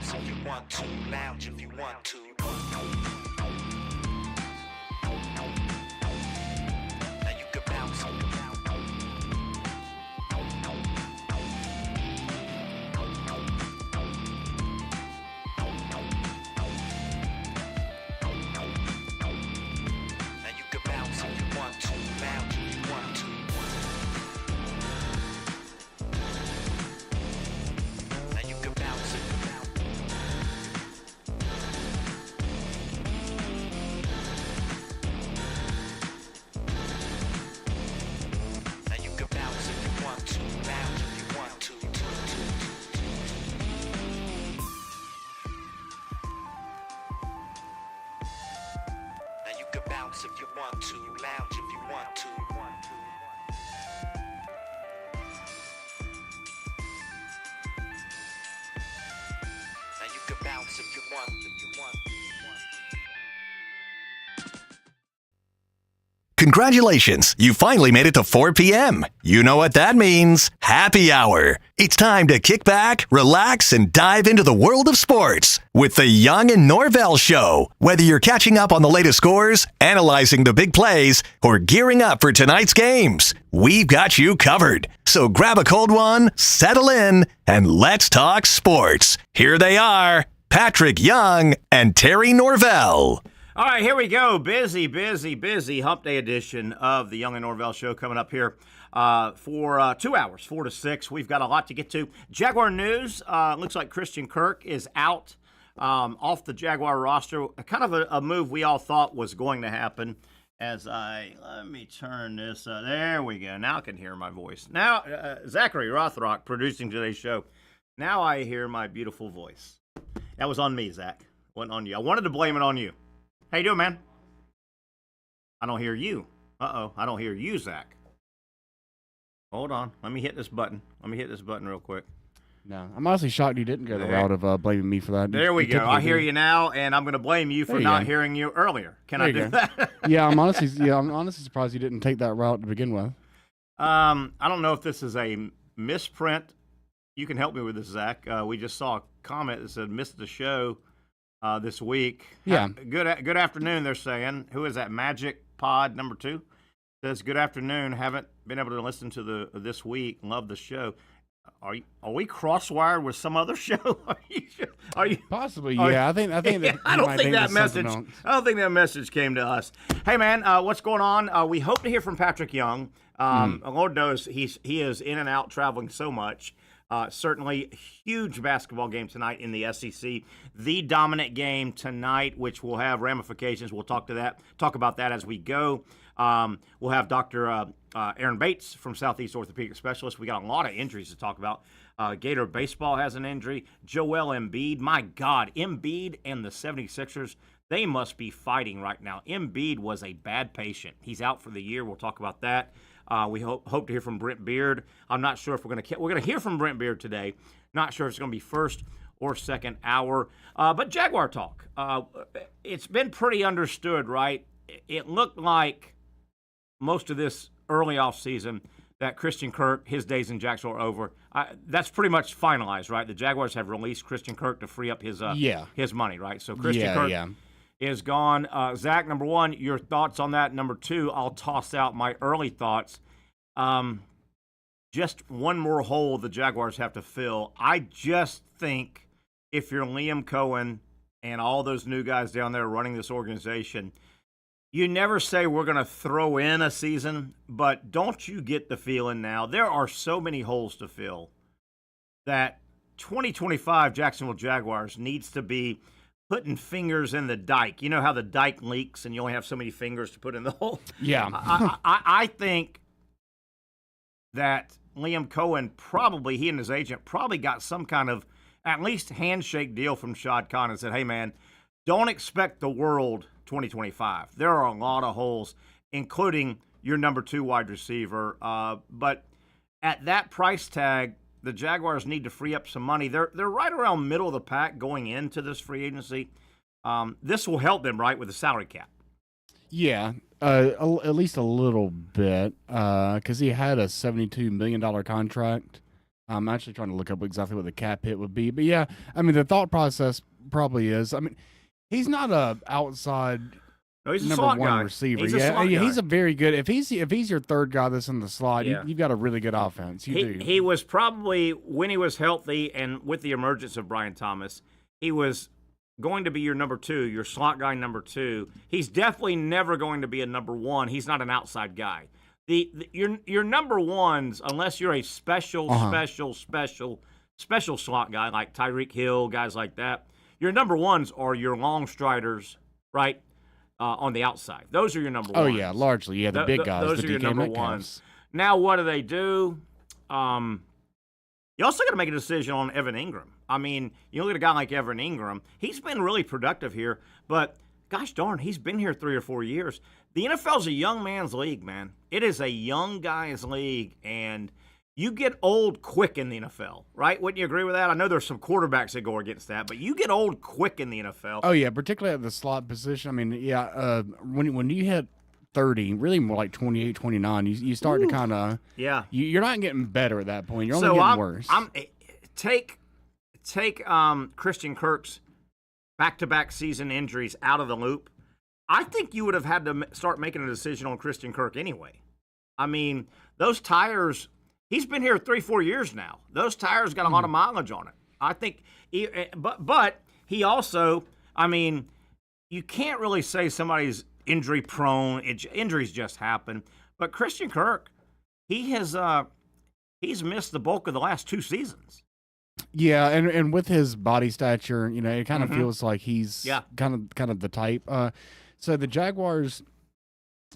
bounce if you want to, lounge if you want to. Now you can bounce. Now you can bounce if you want to, lounge if you want to. Now you can bounce if you want to. Now you can bounce if you want to, lounge if you want to. Now you can bounce if you want to, lounge if you want to. Now you can bounce if you want, if you want. Congratulations, you finally made it to 4 p.m. You know what that means. Happy hour. It's time to kick back, relax, and dive into the world of sports with the Young and Norvelle Show. Whether you're catching up on the latest scores, analyzing the big plays, or gearing up for tonight's games, we've got you covered. So grab a cold one, settle in, and let's talk sports. Here they are, Patrick Young and Terry Norvelle. All right, here we go. Busy Hump Day edition of the Young and Norvelle Show coming up here for 2 hours, 4 to 6. We've got a lot to get to. Jaguar news. Looks like Christian Kirk is out off the Jaguar roster. Kind of a move we all thought was going to happen. Let me turn this. There we go. Now I can hear my voice. Now, Zachary Rothrock producing today's show. Now I hear my beautiful voice. That was on me, Zach. Wasn't on you. I wanted to blame it on you. How you doing, man? I don't hear you. Uh-oh, I don't hear you, Zach. Hold on. Let me hit this button. Real quick. No, I'm honestly shocked you didn't go the route of blaming me for that. There we go. I hear you now, and I'm going to blame you for not hearing you earlier. Can I do that? Yeah, I'm honestly surprised you didn't take that route to begin with. I don't know if this is a misprint. You can help me with this, Zach. We just saw a comment that said missed the show this week. Yeah. Good afternoon, they're saying. Who is that? Magic Pod number 2 says, good afternoon. Haven't been able to listen to this week. Love the show. Are we crosswired with some other show? Are you Possibly? Yeah, I think that. I don't think that message. I don't think that message came to us. Hey, man, what's going on? We hope to hear from Patrick Young. Lord knows he is in and out traveling so much. Certainly, huge basketball game tonight in the SEC. The dominant game tonight, which will have ramifications. We'll talk about that as we go. We'll have Dr. Aaron Bates from Southeast Orthopedic Specialist. We got a lot of injuries to talk about. Gator baseball has an injury. Joel Embiid, my God, Embiid and the 76ers, they must be fighting right now. Embiid was a bad patient. He's out for the year. We'll talk about that. We hope to hear from Brent Beard. I'm not sure if we're going to hear from Brent Beard today. Not sure if it's going to be first or second hour. But Jaguar talk. It's been pretty understood, right? It looked like most of this early offseason that Christian Kirk, his days in Jacksonville are over. That's pretty much finalized, right? The Jaguars have released Christian Kirk to free up his money, right? So Christian Kirk is gone. Zach, number one, your thoughts on that. Number two, I'll toss out my early thoughts. Just one more hole the Jaguars have to fill. I just think if you're Liam Cohen and all those new guys down there running this organization, you never say we're going to throw in a season, but don't you get the feeling now there are so many holes to fill that 2025 Jacksonville Jaguars needs to be putting fingers in the dike. You know how the dike leaks and you only have so many fingers to put in the hole? Yeah. I think that Liam Cohen he and his agent probably got some kind of at least handshake deal from Shad Khan and said, hey, man, don't expect the world 2025. There are a lot of holes, including your number 2 wide receiver. But at that price tag, the Jaguars need to free up some money. They're right around middle of the pack going into this free agency. This will help them, right, with the salary cap. Yeah, at least a little bit, because he had a $72 million contract I'm actually trying to look up exactly what the cap hit would be. But yeah, I mean, the thought process probably is, I mean, he's not a outside No, he's a number slot one guy. receiver. He's a slot yeah, guy. he's a very good. If he's your third guy that's in the slot, Yeah. you've got a really good offense. You do. He was probably, when he was healthy and with the emergence of Brian Thomas, he was going to be your number 2, your slot guy number 2. He's definitely never going to be a number 1. He's not an outside guy. Your number ones, unless you're a special slot guy like Tyreek Hill, guys like that, your number ones are your long striders, right, on the outside. Those are your number ones. Oh yeah, largely, yeah, the big guys. Those the are your DK number Metcalfs. ones. Now, what do they do? You also got to make a decision on Evan Ingram. I mean, you look at a guy like Evan Ingram. He's been really productive here, but gosh darn, he's been here 3 or 4 years. The NFL's a young man's league, man. It is a young guy's league, and you get old quick in the NFL, right? Wouldn't you agree with that? I know there's some quarterbacks that go against that, but you get old quick in the NFL. Oh yeah, particularly at the slot position. I mean, yeah, when you hit 30, really more like 28, 29, you start to kind of you're not getting better at that point. You're only getting worse. Take Christian Kirk's back-to-back season injuries out of the loop. I think you would have had to start making a decision on Christian Kirk anyway. I mean, those tires, he's been here 3-4 years now. Those tires got a lot of mileage on it. I think, but he also, I mean, you can't really say somebody's injury prone. Injuries just happen. But Christian Kirk, he's missed the bulk of the last 2 seasons. Yeah, and with his body stature, it kind of feels like he's kind of the type. So the Jaguars,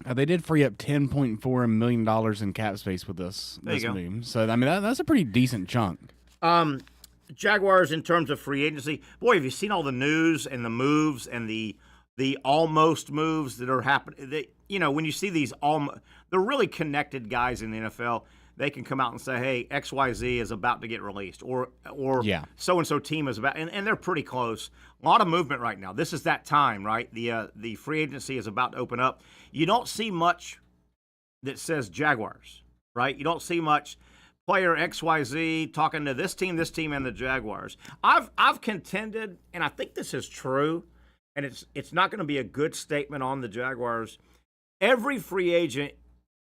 they did free up $10.4 million in cap space with this move. So I mean that's a pretty decent chunk. Jaguars in terms of free agency, boy, have you seen all the news and the moves and the almost moves that are happening? When you see these they're really connected guys in the NFL. They can come out and say, hey, XYZ is about to get released, or so-and-so team is about, and they're pretty close. A lot of movement right now. This is that time, right? The free agency is about to open up. You don't see much that says Jaguars, right? You don't see much player XYZ talking to this team, and the Jaguars. I've contended, and I think this is true, and it's not going to be a good statement on the Jaguars. Every free agent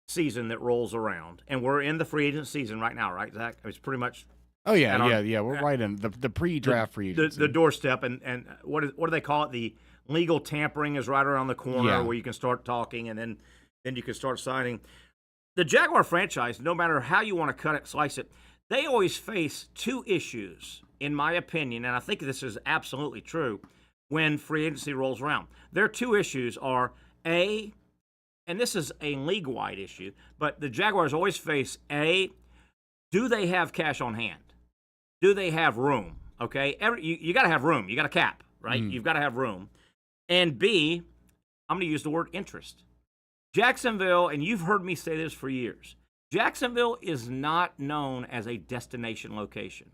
season that rolls around, and we're in the free agent season right now, right, Zach? It's pretty much. Oh yeah, we're right in the pre-draft free agency. The doorstep, and what do they call it? The legal tampering is right around the corner, where you can start talking, and then you can start signing. The Jaguar franchise, no matter how you want to cut it, slice it, they always face 2 issues, in my opinion, and I think this is absolutely true. When free agency rolls around, their 2 issues are and this is a league-wide issue, but the Jaguars always face do they have cash on hand? Do they have room? Okay, you got to have room. You got a cap, right? You've got to have room. And B, I'm going to use the word interest. Jacksonville, and you've heard me say this for years, Jacksonville is not known as a destination location.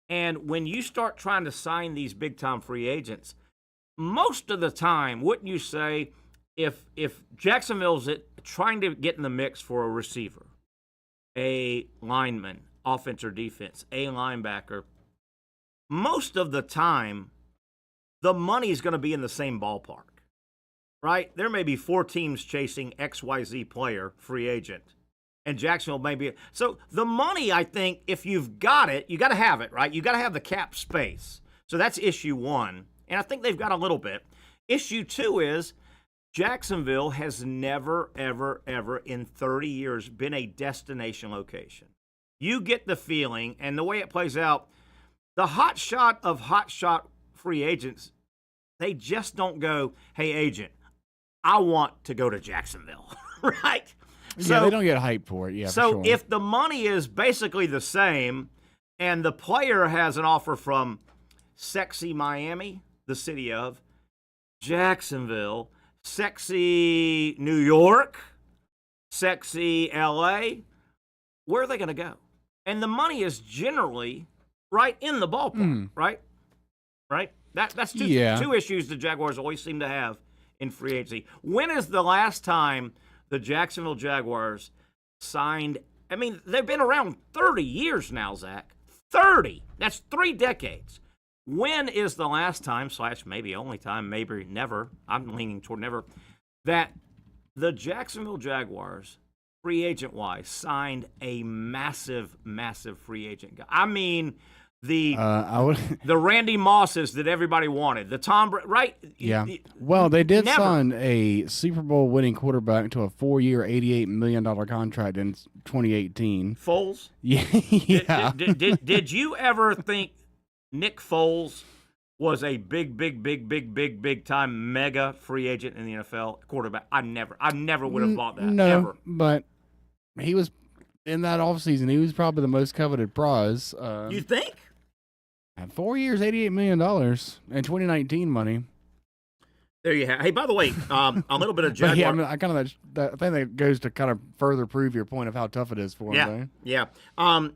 And when you start trying to sign these big-time free agents, most of the time, wouldn't you say, if Jacksonville's trying to get in the mix for a receiver, a lineman, offense or defense, a linebacker, most of the time, the money's going to be in the same ballpark, right? There may be 4 teams chasing XYZ player, free agent, and Jacksonville may be. So the money, I think, if you've got it, you got to have it, right? You got to have the cap space. So that's issue 1, and I think they've got a little bit. Issue 2 is Jacksonville has never, ever, ever in 30 years been a destination location. You get the feeling, and the way it plays out, the hot shot free agents, they just don't go, hey, agent, I want to go to Jacksonville, right? So they don't get hyped for it, So if the money is basically the same, and the player has an offer from sexy Miami, the city of, Jacksonville, sexy New York, sexy LA, where are they going to go? And the money is generally right in the ballpark, right? Right? That's two issues the Jaguars always seem to have in free agency. When is the last time the Jacksonville Jaguars signed? I mean, they've been around 30 years now, Zach. 30. That's 3 decades. When is the last time, / maybe only time, maybe never, I'm leaning toward never, that the Jacksonville Jaguars, free agent-wise, signed a massive, massive free agent guy? I mean, the Randy Mosses that everybody wanted, the Tom, right? Yeah. Well, they did sign a Super Bowl winning quarterback to a 4-year, $88 million contract in 2018. Foles? Yeah. Did you ever think Nick Foles was a big time mega free agent in the NFL quarterback? I never would have bought that. No, ever. But he was in that offseason. He was probably the most coveted prize. You think? 4 years, $88 million in 2019 money. There you have. Hey, by the way, a little bit of Jaguar. Yeah, I mean, I think that goes to kind of further prove your point of how tough it is for him. Yeah. And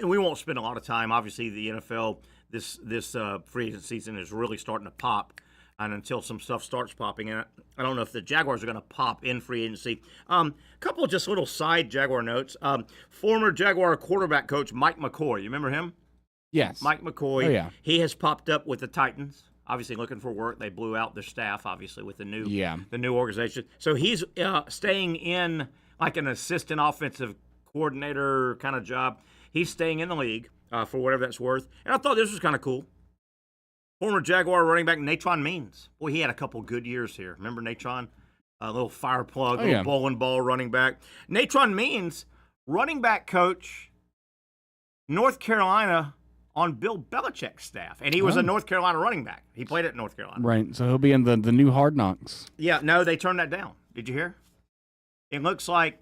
we won't spend a lot of time. Obviously, the NFL. This free agent season is really starting to pop, and until some stuff starts popping, and I don't know if the Jaguars are going to pop in free agency. A couple of just little side Jaguar notes. Former Jaguar quarterback coach Mike McCoy, you remember him? Yes. Mike McCoy. Oh, yeah. He has popped up with the Titans, obviously looking for work. They blew out their staff, obviously, with the new organization. So he's staying in like an assistant offensive coordinator kind of job. He's staying in the league. For whatever that's worth. And I thought this was kind of cool. Former Jaguar running back Natron Means. Boy, he had a couple good years here. Remember Natron? A little fire plug, little bowling ball running back. Natron Means, running back coach, North Carolina on Bill Belichick's staff. And he was a North Carolina running back. He played at North Carolina. Right, so he'll be in the new Hard Knocks. Yeah, no, they turned that down. Did you hear? It looks like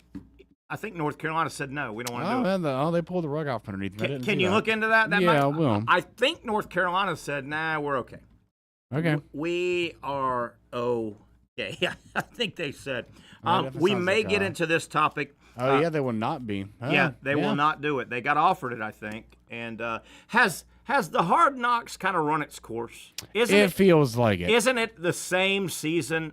I think North Carolina said no. We don't want to do it. They pulled the rug off underneath. Can you look into that? I will. I think North Carolina said, nah, we're okay. Okay. We are okay. I think they said. We may get into this topic. They will not be. They will not do it. They got offered it, I think. And has the Hard Knocks kind of run its course? It feels like it. Isn't it the same season?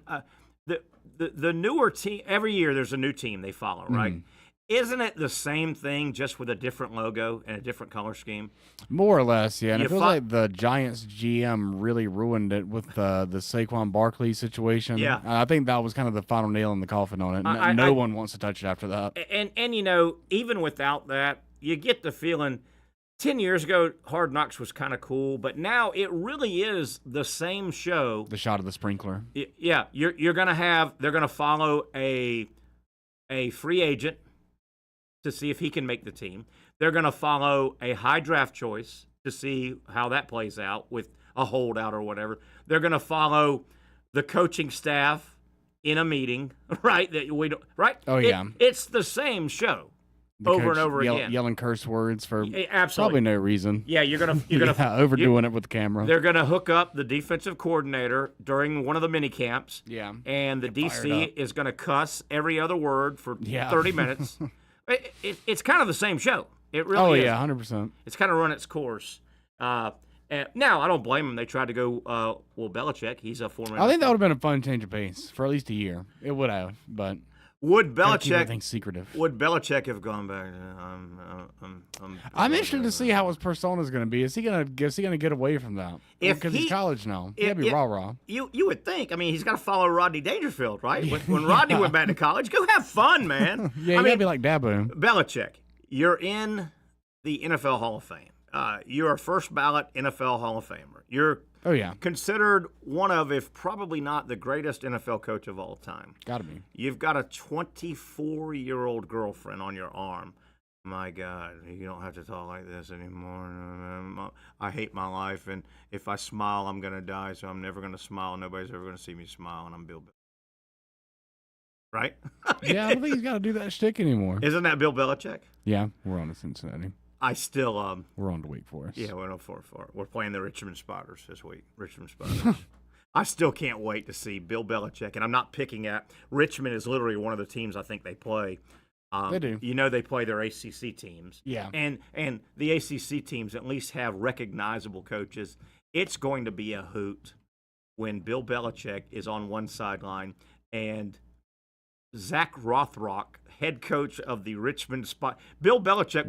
The newer team, every year there's a new team they follow, right? Isn't it the same thing, just with a different logo and a different color scheme? More or less, yeah. And it feels like the Giants GM really ruined it with the Saquon Barkley situation. Yeah. I think that was kind of the final nail in the coffin on it. No one wants to touch it after that. And you know, even without that, you get the feeling 10 years ago, Hard Knocks was kind of cool, but now it really is the same show. The shot of the sprinkler. Yeah, you're going to have, they're going to follow a free agent to see if he can make the team. They're going to follow a high draft choice to see how that plays out with a holdout or whatever. They're going to follow the coaching staff in a meeting, right? Oh, yeah. It's the same show. Over and over again, yelling curse words for absolutely probably no reason. Yeah, you're gonna overdoing it with the camera. They're gonna hook up the defensive coordinator during one of the mini camps. Yeah, and the DC is gonna cuss every other word for 30 minutes. It's kind of the same show. It really is. 100%. It's kind of run its course. Now I don't blame them. They tried to go Belichick. He's a former. I think that would have been a fun change of pace for at least a year. It would have, but. Would Belichick? Keep everything secretive. Would Belichick have gone back? I'm interested to see how his persona is going to be. Is he going to get away from that? Because he's college now. He'll be rah-rah. You would think. I mean, he's got to follow Rodney Dangerfield, right? When Rodney went back to college, go have fun, man. You got to be like Dabo. Belichick, you're in the NFL Hall of Fame. You're a first ballot NFL Hall of Famer. You're considered one of, if probably not the greatest NFL coach of all time. Got to be. You've got a 24-year-old girlfriend on your arm. My God, you don't have to talk like this anymore. I hate my life, and if I smile, I'm going to die, so I'm never going to smile. Nobody's ever going to see me smile, and I'm Bill Belichick. Right? Yeah, I don't think he's got to do that shtick anymore. Isn't that Bill Belichick? Yeah, we're on to Cincinnati. I still we're on to Wake Forest. Yeah, we're on 4-4. We're playing the Richmond Spotters this week. Richmond Spotters. I still can't wait to see Bill Belichick, and I'm not picking at Richmond is literally one of the teams I think they play. They do. You know, they play their ACC teams. Yeah. And the ACC teams at least have recognizable coaches. It's going to be a hoot when Bill Belichick is on one sideline and Zach Rothrock, head coach of the Richmond spot. Bill Belichick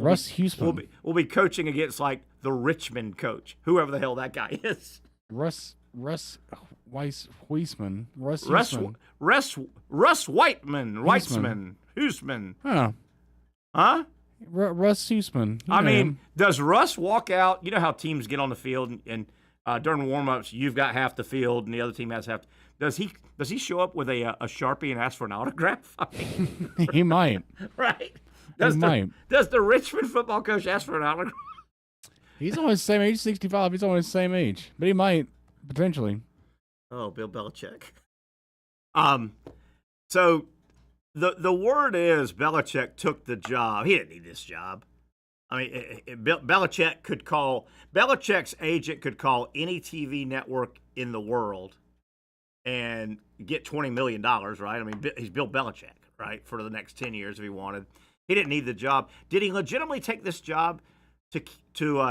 will be coaching against like the Richmond coach, whoever the hell that guy is. Russ Weissman. Russ Whiteman. Huisman. Huh? Russ Huisman. I mean, does Russ walk out? You know how teams get on the field and during warm-ups, you've got half the field and the other team has half. Does he show up with a Sharpie and ask for an autograph? I mean, he might. Right. Does the Richmond football coach ask for an autograph? He's only the same age, 65. He's only the same age. But he might, potentially. Oh, Bill Belichick. So the word is Belichick took the job. He didn't need this job. I mean, Belichick's agent could call any TV network in the world and get $20 million, right? I mean, he's Bill Belichick, right, for the next 10 years if he wanted. He didn't need the job. Did he legitimately take this job to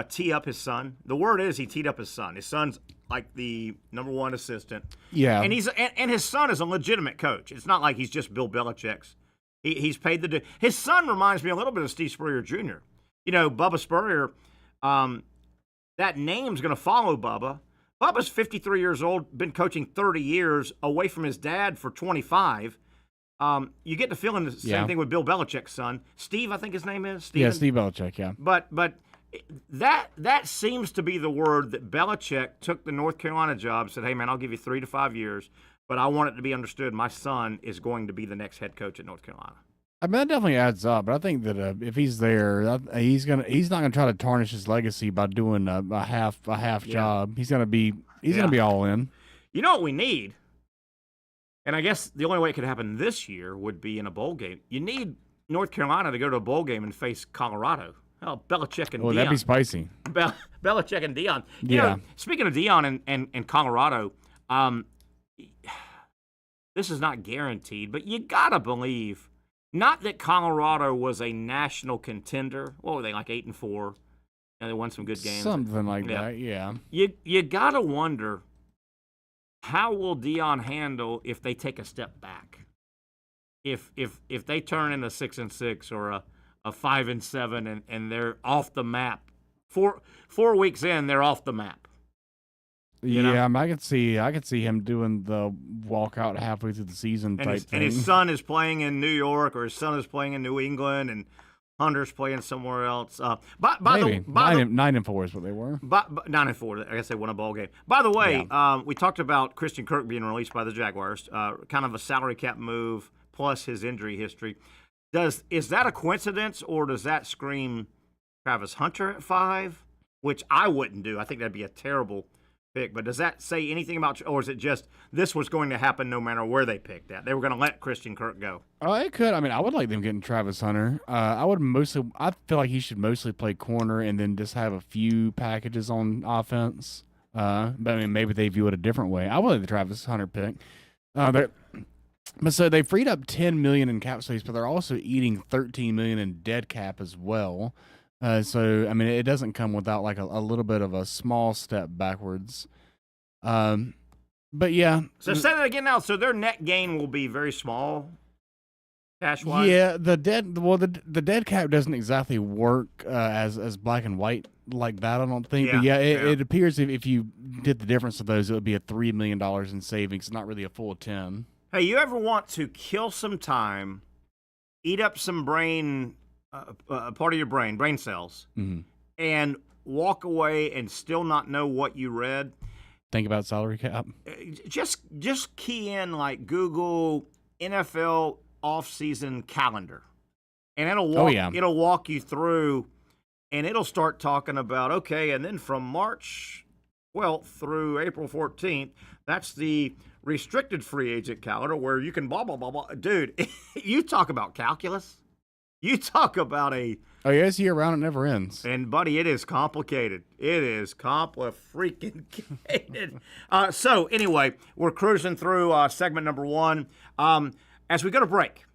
tee up his son? The word is he teed up his son. His son's like the number one assistant. Yeah. And his son is a legitimate coach. It's not like he's just Bill Belichick's. He's paid his son reminds me a little bit of Steve Spurrier Jr. You know, Bubba Spurrier, that name's going to follow Bubba. Bubba's 53 years old, been coaching 30 years, away from his dad for 25. You get the feeling the same thing with Bill Belichick's son. Steve, I think his name is. Steven? Yeah, Steve Belichick, yeah. But that seems to be the word that Belichick took the North Carolina job and said, hey, man, I'll give you 3 to 5 years, but I want it to be understood my son is going to be the next head coach at North Carolina. I mean, that definitely adds up, but I think that if he's there, he's not gonna try to tarnish his legacy by doing a half job. He's gonna be all in. You know what we need, and I guess the only way it could happen this year would be in a bowl game. You need North Carolina to go to a bowl game and face Colorado. Oh, Belichick and Deion. That'd be spicy. Belichick and Deion. You know, speaking of Deion and Colorado, this is not guaranteed, but you gotta believe. Not that Colorado was a national contender. What were they, like 8-4? And they won some good games. Something like that, yeah. You gotta wonder, how will Deion handle if they take a step back? If they turn into 6-6 or a 5-7 and they're off the map. 4 weeks in, they're off the map. You know? I mean, I could see him doing the walkout halfway through the season type thing. And his son is playing in New York, or his son is playing in New England, and Hunter's playing somewhere else. Maybe 9-4 is what they were. 9-4. I guess they won a ball game. By the way, we talked about Christian Kirk being released by the Jaguars. Kind of a salary cap move plus his injury history. Is that a coincidence, or does that scream Travis Hunter at 5? Which I wouldn't do. I think that'd be a terrible pick, but does that say anything about, or is it just this was going to happen no matter where they picked that? They were going to let Christian Kirk go. It could. I mean, I would like them getting Travis Hunter. I feel like he should mostly play corner and then just have a few packages on offense. But I mean, maybe they view it a different way. I would like the Travis Hunter pick. But so they freed up $10 million in cap space, but they're also eating $13 million in dead cap as well. So, I mean, it doesn't come without like a little bit of a small step backwards. But yeah. So say that again now. So their net gain will be very small, cash-wise? Yeah, the dead cap doesn't exactly work as black and white like that, I don't think. But it appears if you did the difference of those, it would be a $3 million in savings, not really a full 10. Hey, you ever want to kill some time, eat up some brain part of your brain cells, and walk away and still not know what you read? Think about salary cap. Just key in like Google NFL offseason calendar, and it'll walk you through, and it'll start talking about, okay, and then from March 12th through April 14th, that's the restricted free agent calendar where you can blah blah blah blah. Dude, you talk about calculus. You talk about it's year round, it never ends. And buddy, it is complicated. It is complicated. So anyway, we're cruising through segment number 1. As we go to break,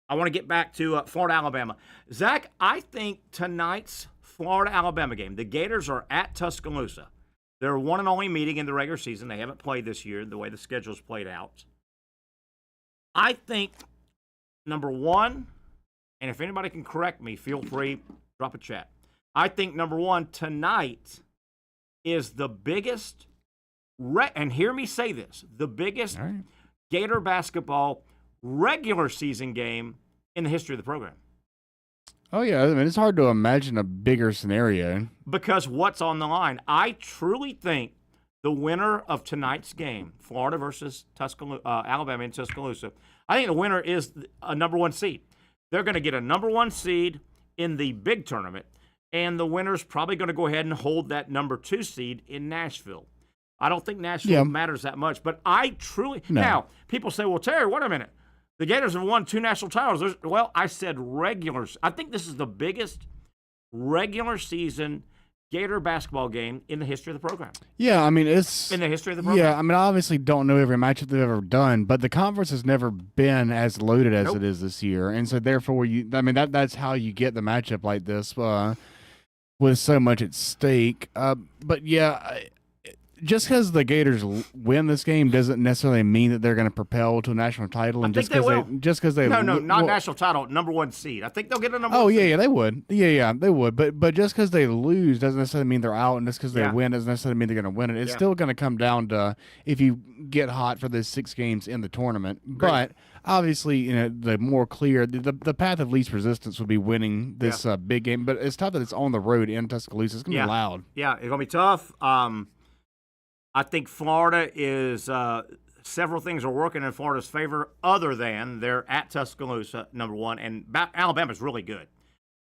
I want to get back to Florida, Alabama. Zach, I think tonight's Florida-Alabama game, the Gators are at Tuscaloosa. Their one and only meeting in the regular season. They haven't played this year the way the schedule's played out. I think number one, and if anybody can correct me, feel free, drop a chat. I think number one tonight is the biggest, and hear me say this, the biggest Gator basketball regular season game in the history of the program. Oh, yeah. I mean, it's hard to imagine a bigger scenario. Because what's on the line? I truly think the winner of tonight's game, Florida versus Alabama in Tuscaloosa, I think the winner is a number one seed. They're going to get a number one seed in the big tournament, and the winner's probably going to go ahead and hold that number two seed in Nashville. I don't think Nashville matters that much, but I truly Now, people say, well, Terry, wait a minute. The Gators have won 2 national titles. Well, I said regulars. I think this is the biggest regular season Gator basketball game in the history of the program. Yeah, I mean, it's in the history of the program. Yeah, I mean, I obviously don't know every matchup they've ever done, but the conference has never been as loaded as it is this year, and so therefore, that's how you get the matchup like this with so much at stake. But yeah. Just because the Gators win this game doesn't necessarily mean that they're going to propel to a national title. And just because they not national title, number one seed. I think they'll get a number. Oh one seed. Yeah, they would. Yeah, they would. But just because they lose doesn't necessarily mean they're out, and just because they win doesn't necessarily mean they're going to win it. It's still going to come down to if you get hot for those 6 games in the tournament. Great. But obviously, the more clear, the path of least resistance would be winning this big game. But it's tough that it's on the road in Tuscaloosa. It's going to be loud. Yeah, it's going to be tough. I think Florida is several things are working in Florida's favor other than they're at Tuscaloosa, number one, and Alabama's really good.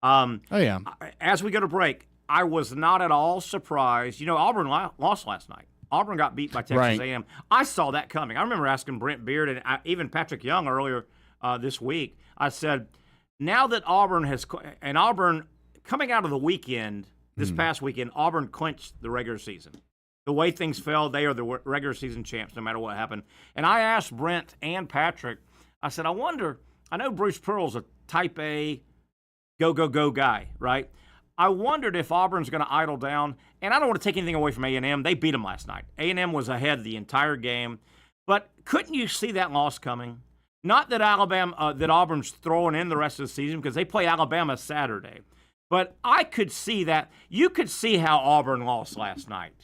As we go to break, I was not at all surprised. Auburn lost last night. Auburn got beat by Texas A&M. I saw that coming. I remember asking Brent Beard and even Patrick Young earlier this week. I said, now that Auburn coming out of the weekend, this past weekend, Auburn clinched the regular season. The way things fell, they are the regular season champs no matter what happened. And I asked Brent and Patrick, I said, I know Bruce Pearl's a type A, go guy, right? I wondered if Auburn's going to idle down. And I don't want to take anything away from A&M. They beat them last night. A&M was ahead the entire game. But couldn't you see that loss coming? Not that that Auburn's throwing in the rest of the season because they play Alabama Saturday. But I could see that. You could see how Auburn lost last night.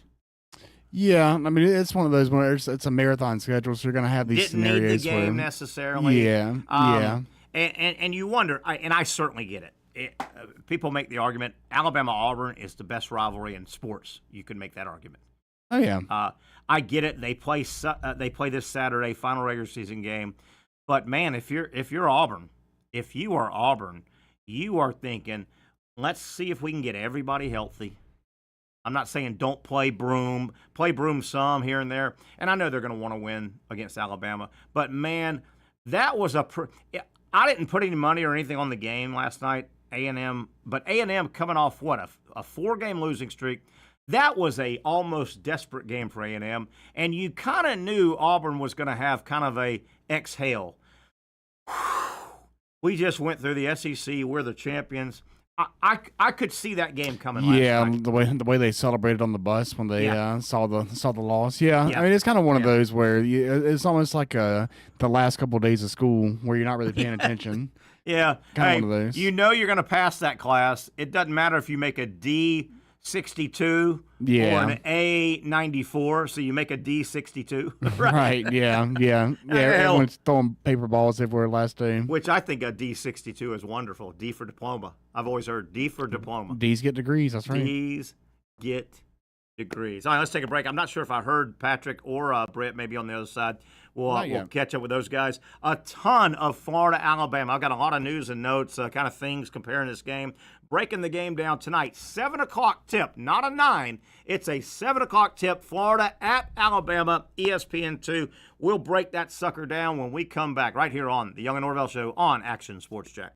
Yeah, I mean, it's one of those where it's a marathon schedule, so you're going to have these scenarios. Didn't need the game necessarily. Yeah. And you wonder, and I certainly get it. People make the argument, Alabama-Auburn is the best rivalry in sports. You can make that argument. Oh, yeah. I get it. They play this Saturday, final regular season game. But, man, if you're Auburn, if you are Auburn, you are thinking, let's see if we can get everybody healthy. I'm not saying don't play Broom some here and there. And I know they're going to want to win against Alabama. But, man, that was I didn't put any money or anything on the game last night, A&M. But A&M coming off, a 4-game losing streak. That was a almost desperate game for A&M. And you kind of knew Auburn was going to have kind of a exhale. We just went through the SEC. We're the champions. I could see that game coming last night. the way they celebrated on the bus when they saw the loss. Yeah, I mean, it's kind of one of those where it's almost like the last couple of days of school where you're not really paying attention. Yeah. Kind of one of those. You're going to pass that class. It doesn't matter if you make a D62 or an A94, so you make a D62. Right, yeah. Everyone's throwing paper balls everywhere last day. Which I think a D62 is wonderful. D for diploma. I've always heard D for diploma. D's get degrees, that's right. D's get degrees. All right, let's take a break. I'm not sure if I heard Patrick or Brett maybe on the other side. We'll catch up with those guys. A ton of Florida, Alabama. I've got a lot of news and notes, kind of things comparing this game. Breaking the game down tonight. 7 o'clock tip, not a 9. It's a 7 o'clock tip. Florida at Alabama, ESPN2. We'll break that sucker down when we come back right here on the Young and Norvelle Show on Action Sports Jack.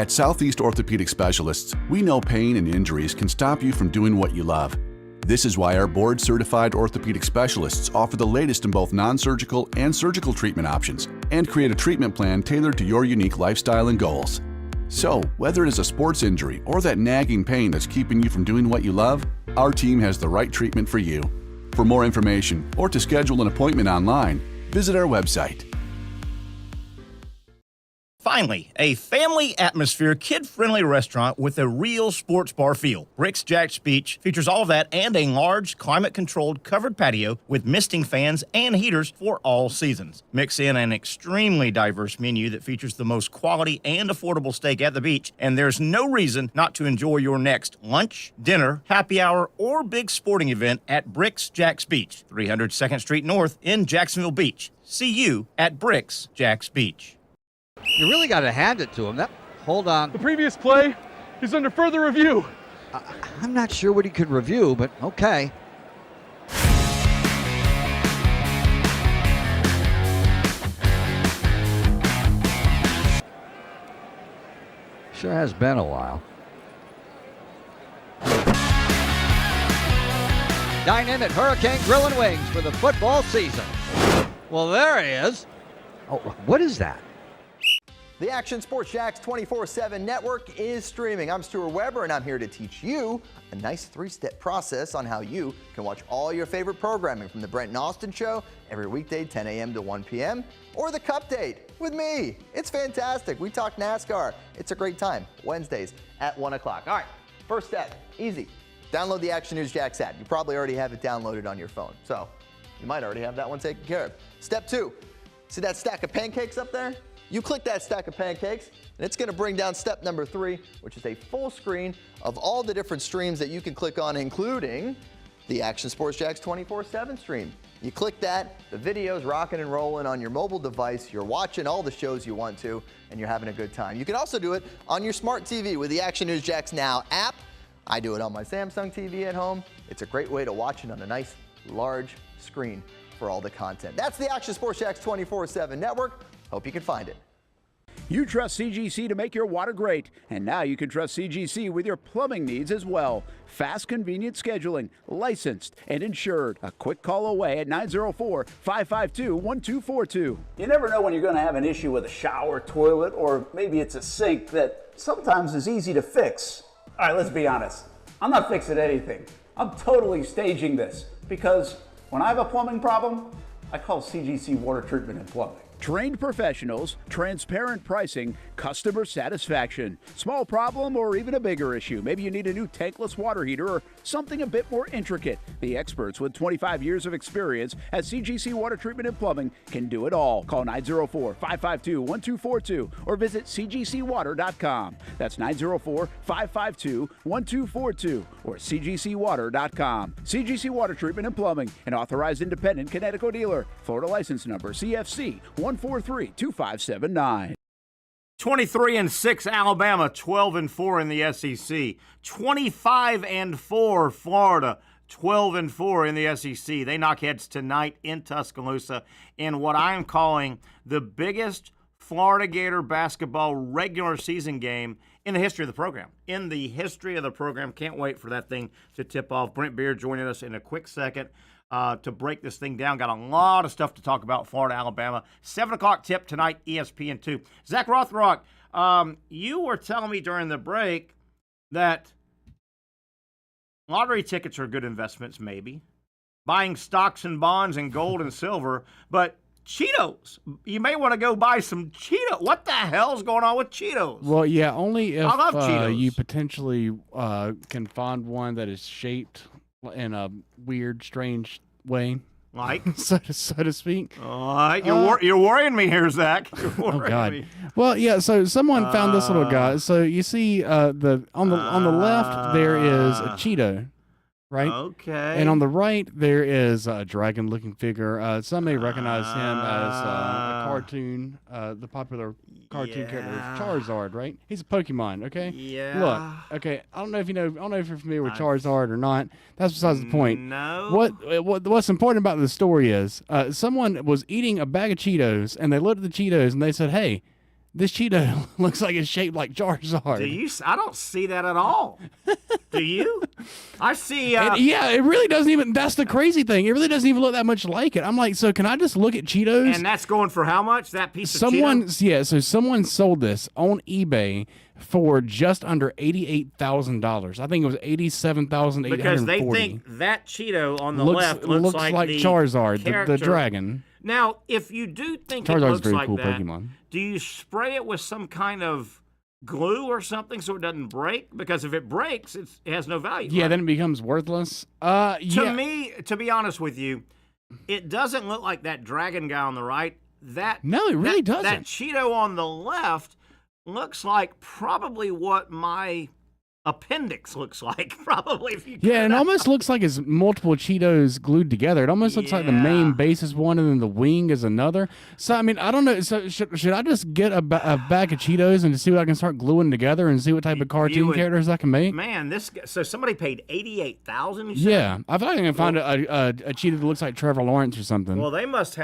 At Southeast Orthopedic Specialists, we know pain and injuries can stop you from doing what you love. This is why our board-certified orthopedic specialists offer the latest in both non-surgical and surgical treatment options and create a treatment plan tailored to your unique lifestyle and goals. So, whether it is a sports injury or that nagging pain that's keeping you from doing what you love, our team has the right treatment for you. For more information or to schedule an appointment online, visit our website. Finally, a family atmosphere, kid-friendly restaurant with a real sports bar feel. Bricks Jack's Beach features all of that and a large, climate-controlled covered patio with misting fans and heaters for all seasons. Mix in an extremely diverse menu that features the most quality and affordable steak at the beach, and there's no reason not to enjoy your next lunch, dinner, happy hour, or big sporting event at Bricks Jack's Beach, 300 2nd Street North in Jacksonville Beach. See you at Bricks Jack's Beach. You really got to hand it to him. Hold on. The previous play is under further review. I'm not sure what he could review, but okay. Sure has been a while. Dynamic Hurricane Grill and Wings for the football season. Well, there he is. Oh, what is that? The Action Sports Jax 24/7 network is streaming. I'm Stuart Weber, and I'm here to teach you a nice three-step process on how you can watch all your favorite programming from the Brent and Austin Show every weekday 10 a.m. to 1 p.m. or the Cup Date with me. It's fantastic. We talk NASCAR. It's a great time. Wednesdays at 1 o'clock. All right, first step, easy. Download the Action News Jax app. You probably already have it downloaded on your phone, so you might already have that one taken care of. Step 2, see that stack of pancakes up there? You click that stack of pancakes, and it's going to bring down step number 3, which is a full screen of all the different streams that you can click on, including the Action Sports Jax 24/7 stream. You click that, the video's rocking and rolling on your mobile device. You're watching all the shows you want to, and you're having a good time. You can also do it on your smart TV with the Action News Jax Now app. I do it on my Samsung TV at home. It's a great way to watch it on a nice, large screen for all the content. That's the Action Sports Jax 24/7 network. Hope you can find it. You trust CGC to make your water great, and now you can trust CGC with your plumbing needs as well. Fast, convenient scheduling, licensed and insured. A quick call away at 904-552-1242. You never know when you're going to have an issue with a shower, toilet, or maybe it's a sink that sometimes is easy to fix. All right, let's be honest. I'm not fixing anything. I'm totally staging this because when I have a plumbing problem, I call CGC Water Treatment and Plumbing. Trained professionals, transparent pricing, customer satisfaction. Small problem or even a bigger issue. Maybe you need a new tankless water heater or something a bit more intricate. The experts with 25 years of experience at CGC Water Treatment and Plumbing can do it all. Call 904-552-1242 or visit cgcwater.com. That's 904-552-1242 or cgcwater.com. CGC Water Treatment and Plumbing, an authorized independent Connecticut dealer. Florida license number CFC 1432579. 23-6 Alabama, 12-4 in the SEC. 25-4 Florida, 12-4 in the SEC. They knock heads tonight in Tuscaloosa in what I am calling the biggest Florida Gator basketball regular season game in the history of the program. In the history of the program. Can't wait for that thing to tip off. Brent Beard joining us in a quick second to break this thing down. Got a lot of stuff to talk about Florida, Alabama. 7 o'clock tip tonight, ESPN2. Zach Rothrock, you were telling me during the break that lottery tickets are good investments, maybe. Buying stocks and bonds and gold and silver, but Cheetos. You may want to go buy some Cheetos. What the hell's going on with Cheetos? Well, yeah, only if I love Cheetos. You potentially can find one that is shaped in a weird, strange way. Like? so to speak. You're worrying me here, Zach. Oh, God. Me. Well, yeah, so someone found this little guy. So you see on the left, there is a Cheeto. Right? Okay. And on the right, there is a dragon-looking figure. Some may recognize him as a cartoon, the popular cartoon character Charizard, right? He's a Pokemon, okay? Yeah. Look, okay, I don't know if you're familiar with Charizard or not. That's besides the point. No. What's important about the story is someone was eating a bag of Cheetos, and they looked at the Cheetos, and they said, hey, This Cheeto looks like it's shaped like Charizard. Do you? I don't see that at all. Do you? I see. Yeah, it really doesn't even. That's the crazy thing. It really doesn't even look that much like it. I'm like, so can I just look at Cheetos? And that's going for how much? That piece of Cheeto? Yeah, so someone sold this on eBay for just under $88,000. I think it was $87,840. Because they think that Cheeto on the left looks like the Charizard, the dragon. Now, if you do think Charizard's it looks very like cool that, Pokemon. do you spray it with some kind of glue or something so it doesn't break? Because if it breaks, it has no value. Yeah, right? then it becomes worthless. To me, to be honest with you, it doesn't look like that dragon guy on the right. No, it really doesn't. That Cheeto on the left looks like probably what my appendix looks like, probably. If you it almost looks like it's multiple Cheetos glued together. It almost looks like the main base is one and then the wing is another. So, I mean, I don't know. So, should I just get a bag of Cheetos and see what I can start gluing together and see what type of cartoon characters I can make? Man, so somebody paid $88,000. Yeah, I feel like I can find a Cheeto that looks like Trevor Lawrence or something. Well, they must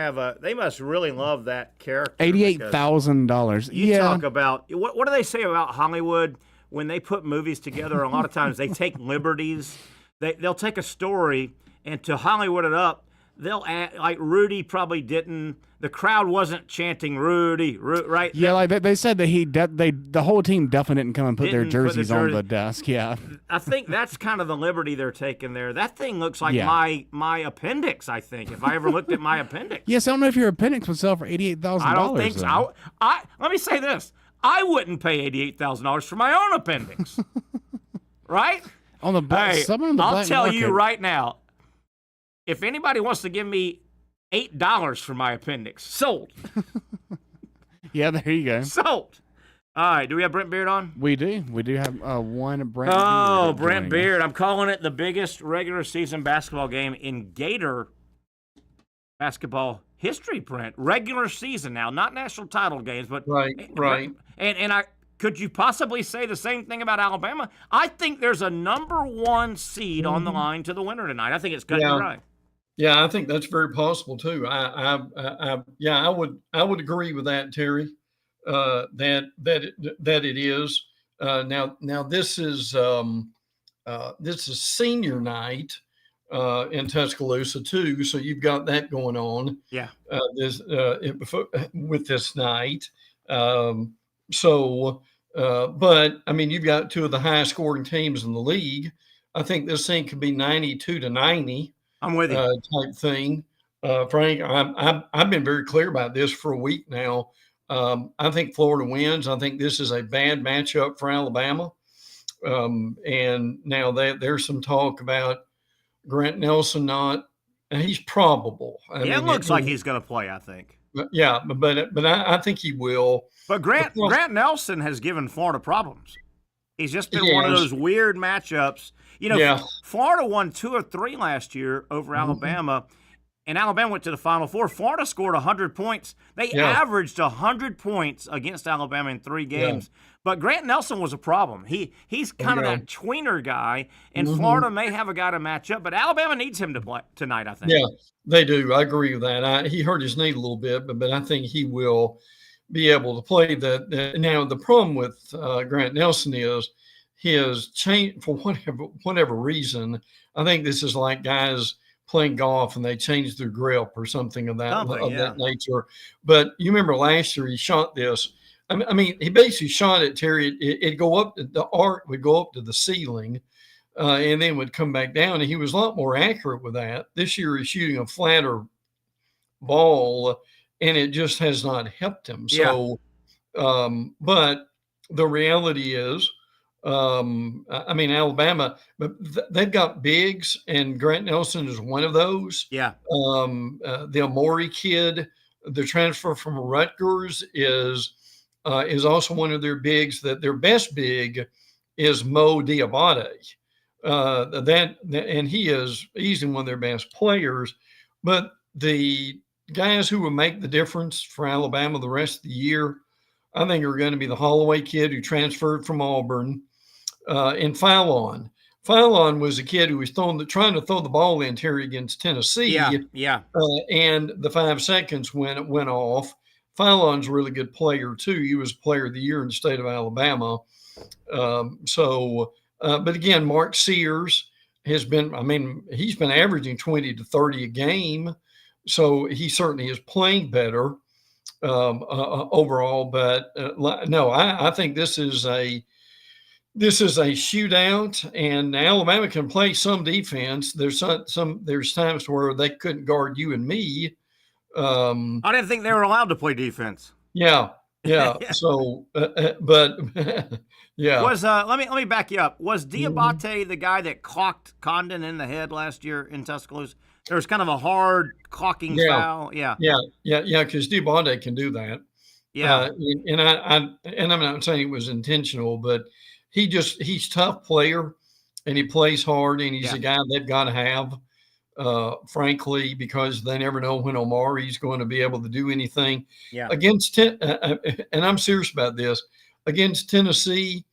really love that character. $88,000. You talk about what do they say about Hollywood? When they put movies together, a lot of times they take liberties. They'll take a story and to Hollywood it up, they'll add, like Rudy probably didn't. The crowd wasn't chanting Rudy, right? Yeah, like they said that the whole team definitely didn't come and put their jerseys on the desk. Yeah, I think that's kind of the liberty they're taking there. That thing looks like my appendix. I think if I ever looked at my appendix. Yes, I don't know if your appendix would sell for $88,000. I don't think so. Let me say this. I wouldn't pay $88,000 for my own appendix, right? On the black, I'll tell you right now. If anybody wants to give me $8 for my appendix, sold. Yeah, there you go. Sold. All right, do we have Brent Beard on? We do. We do have one Brent Beard. Oh, Brent Beard. I'm calling it the biggest regular season basketball game in Gator basketball history, Brent. Regular season now, not national title games, but right. And could you possibly say the same thing about Alabama? I think there's a number one seed on the line to the winner tonight. I think it's cut and dry. Yeah, I think that's very possible too. I would agree with that, Terry. That it is. Now this is senior night in Tuscaloosa too, so you've got that going on. Yeah. With this night. But I mean, you've got two of the highest scoring teams in the league. I think this thing could be 92-90. I'm with you. Type thing. Frank, I've been very clear about this for a week now. I think Florida wins. I think this is a bad matchup for Alabama. And now there's some talk about Grant Nelson he's probable. It looks like he's going to play, I think. Yeah, but I think he will. But Grant Nelson has given Florida problems. He's just been one of those weird matchups. Florida won 2 or 3 last year over Alabama, and Alabama went to the Final Four. Florida scored 100 points. They averaged 100 points against Alabama in 3 games. Yeah. But Grant Nelson was a problem. He's kind of that tweener guy, and Florida may have a guy to match up, but Alabama needs him to play tonight, I think. Yeah, they do. I agree with that. He hurt his knee a little bit, but I think he will be able to play Now, the problem with Grant Nelson is his change for whatever reason. I think this is like guys playing golf and they change their grip or something of that nature. But you remember last year he shot this. I mean, he basically shot it, Terry. It'd go up. The arc would go up to the ceiling, and then would come back down. And he was a lot more accurate with that. This year he's shooting a flatter ball, and it just has not helped him. So, but the reality is, I mean, Alabama, but they've got bigs, and Grant Nelson is one of those. Yeah. The Amori kid, the transfer from Rutgers is also one of their bigs. That their best big is Mo Diabate. And he is easily one of their best players. But the guys who will make the difference for Alabama the rest of the year, I think, are going to be the Holloway kid who transferred from Auburn, and Fallon. Fallon was a kid who was trying to throw the ball in, Terry, against Tennessee. Yeah. And the 5 seconds went off. Phylon's a really good player too. He was player of the year in the state of Alabama. But again, Mark Sears has been, he's been averaging 20 to 30 a game. So he certainly is playing better overall. But no, I think this is a shootout, and Alabama can play some defense. There's times where they couldn't guard you and me. I didn't think they were allowed to play defense. Yeah. So, but yeah. Let me back you up. Was Diabate the guy that clocked Condon in the head last year in Tuscaloosa? There was kind of a hard clocking foul. Yeah. Because Diabate can do that. Yeah. And I'm not saying it was intentional, but he's a tough player, and he plays hard, and he's a guy they've got to have. Frankly, because they never know when Omari's going to be able to do anything against and I'm serious about this, against Tennessee.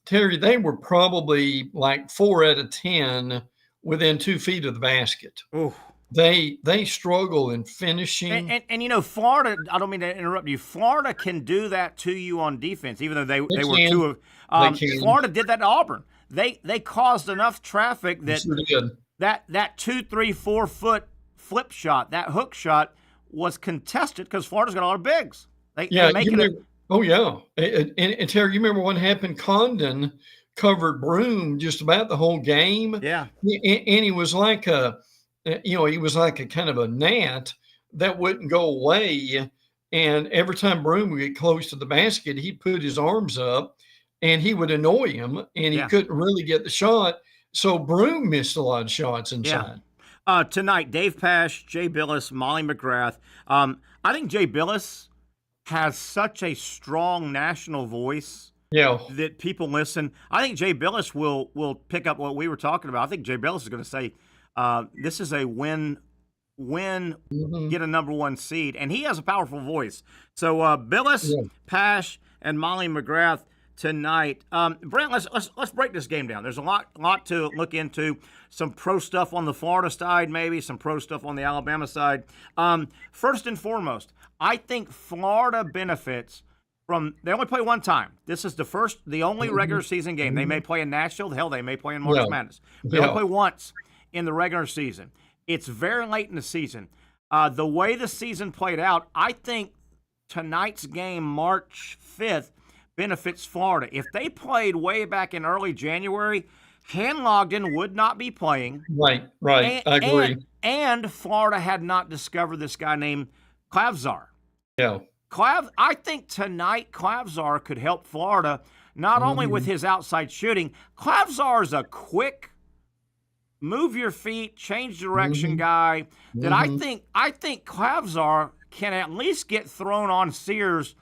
Terry, they were probably like 4 out of 10 within 2 feet of the basket. Ooh. They struggle in finishing. And Florida, I don't mean to interrupt you, Florida can do that to you on defense, even though they were two of Florida did that to Auburn. They caused enough traffic that sure did. That 2, 3, 4 foot flip shot, that hook shot, was contested because Florida's got a lot of bigs. They're making it. Oh yeah, and Terry, you remember what happened? Condon covered Broom just about the whole game. Yeah, and he was like a kind of a gnat that wouldn't go away. And every time Broom would get close to the basket, he'd put his arms up, and he would annoy him, and he couldn't really get the shot. So Broom missed a lot of shots inside. Yeah. Tonight, Dave Pasch, Jay Billis, Molly McGrath. I think Jay Billis has such a strong national voice that people listen. I think Jay Billis will pick up what we were talking about. I think Jay Billis is going to say, this is a win, get a number 1 seed. And he has a powerful voice. So Billis, Pasch, and Molly McGrath tonight. Brent, let's break this game down. There's a lot to look into. Some pro stuff on the Florida side, maybe some pro stuff on the Alabama side. First and foremost, I think Florida benefits from, they only play one time. This is the only regular season game. They may play in Nashville. Hell, they may play in March Madness. They only play once in the regular season. It's very late in the season. The way the season played out, I think tonight's game, March 5th, benefits Florida. If they played way back in early January, Hanlogden would not be playing. Right. I agree. And Florida had not discovered this guy named Klavzar. Yeah. I think tonight Klavzar could help Florida, not only with his outside shooting. Klavzar is a quick, move your feet, change direction guy that I think Klavzar can at least get thrown on Sears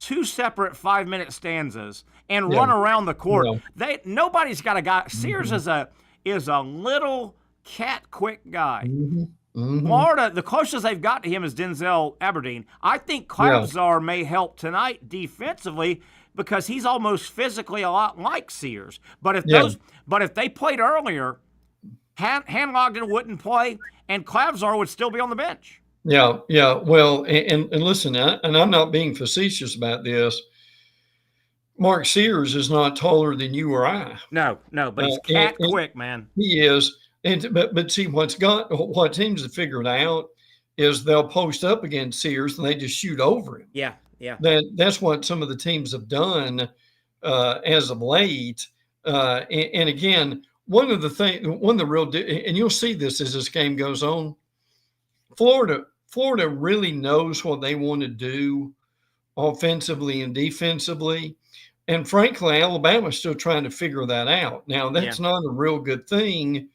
2 separate 5-minute stanzas and run around the court. Nobody's got a guy. Sears is a little cat quick guy. Florida, the closest they've got to him is Denzel Aberdeen. I think Klavzar may help tonight defensively because he's almost physically a lot like Sears. But if they played earlier, Hanlogden wouldn't play, and Klavzar would still be on the bench. Yeah. Well, and listen, and I'm not being facetious about this. Mark Sears is not taller than you or I. No, but he's cat quick, man. He is. But see, what teams have figured out is they'll post up against Sears and they just shoot over him. Yeah. That's what some of the teams have done as of late. And again, one of the real, and you'll see this as this game goes on. Florida really knows what they want to do offensively and defensively. And frankly, Alabama's still trying to figure that out. Now, that's not a real good thing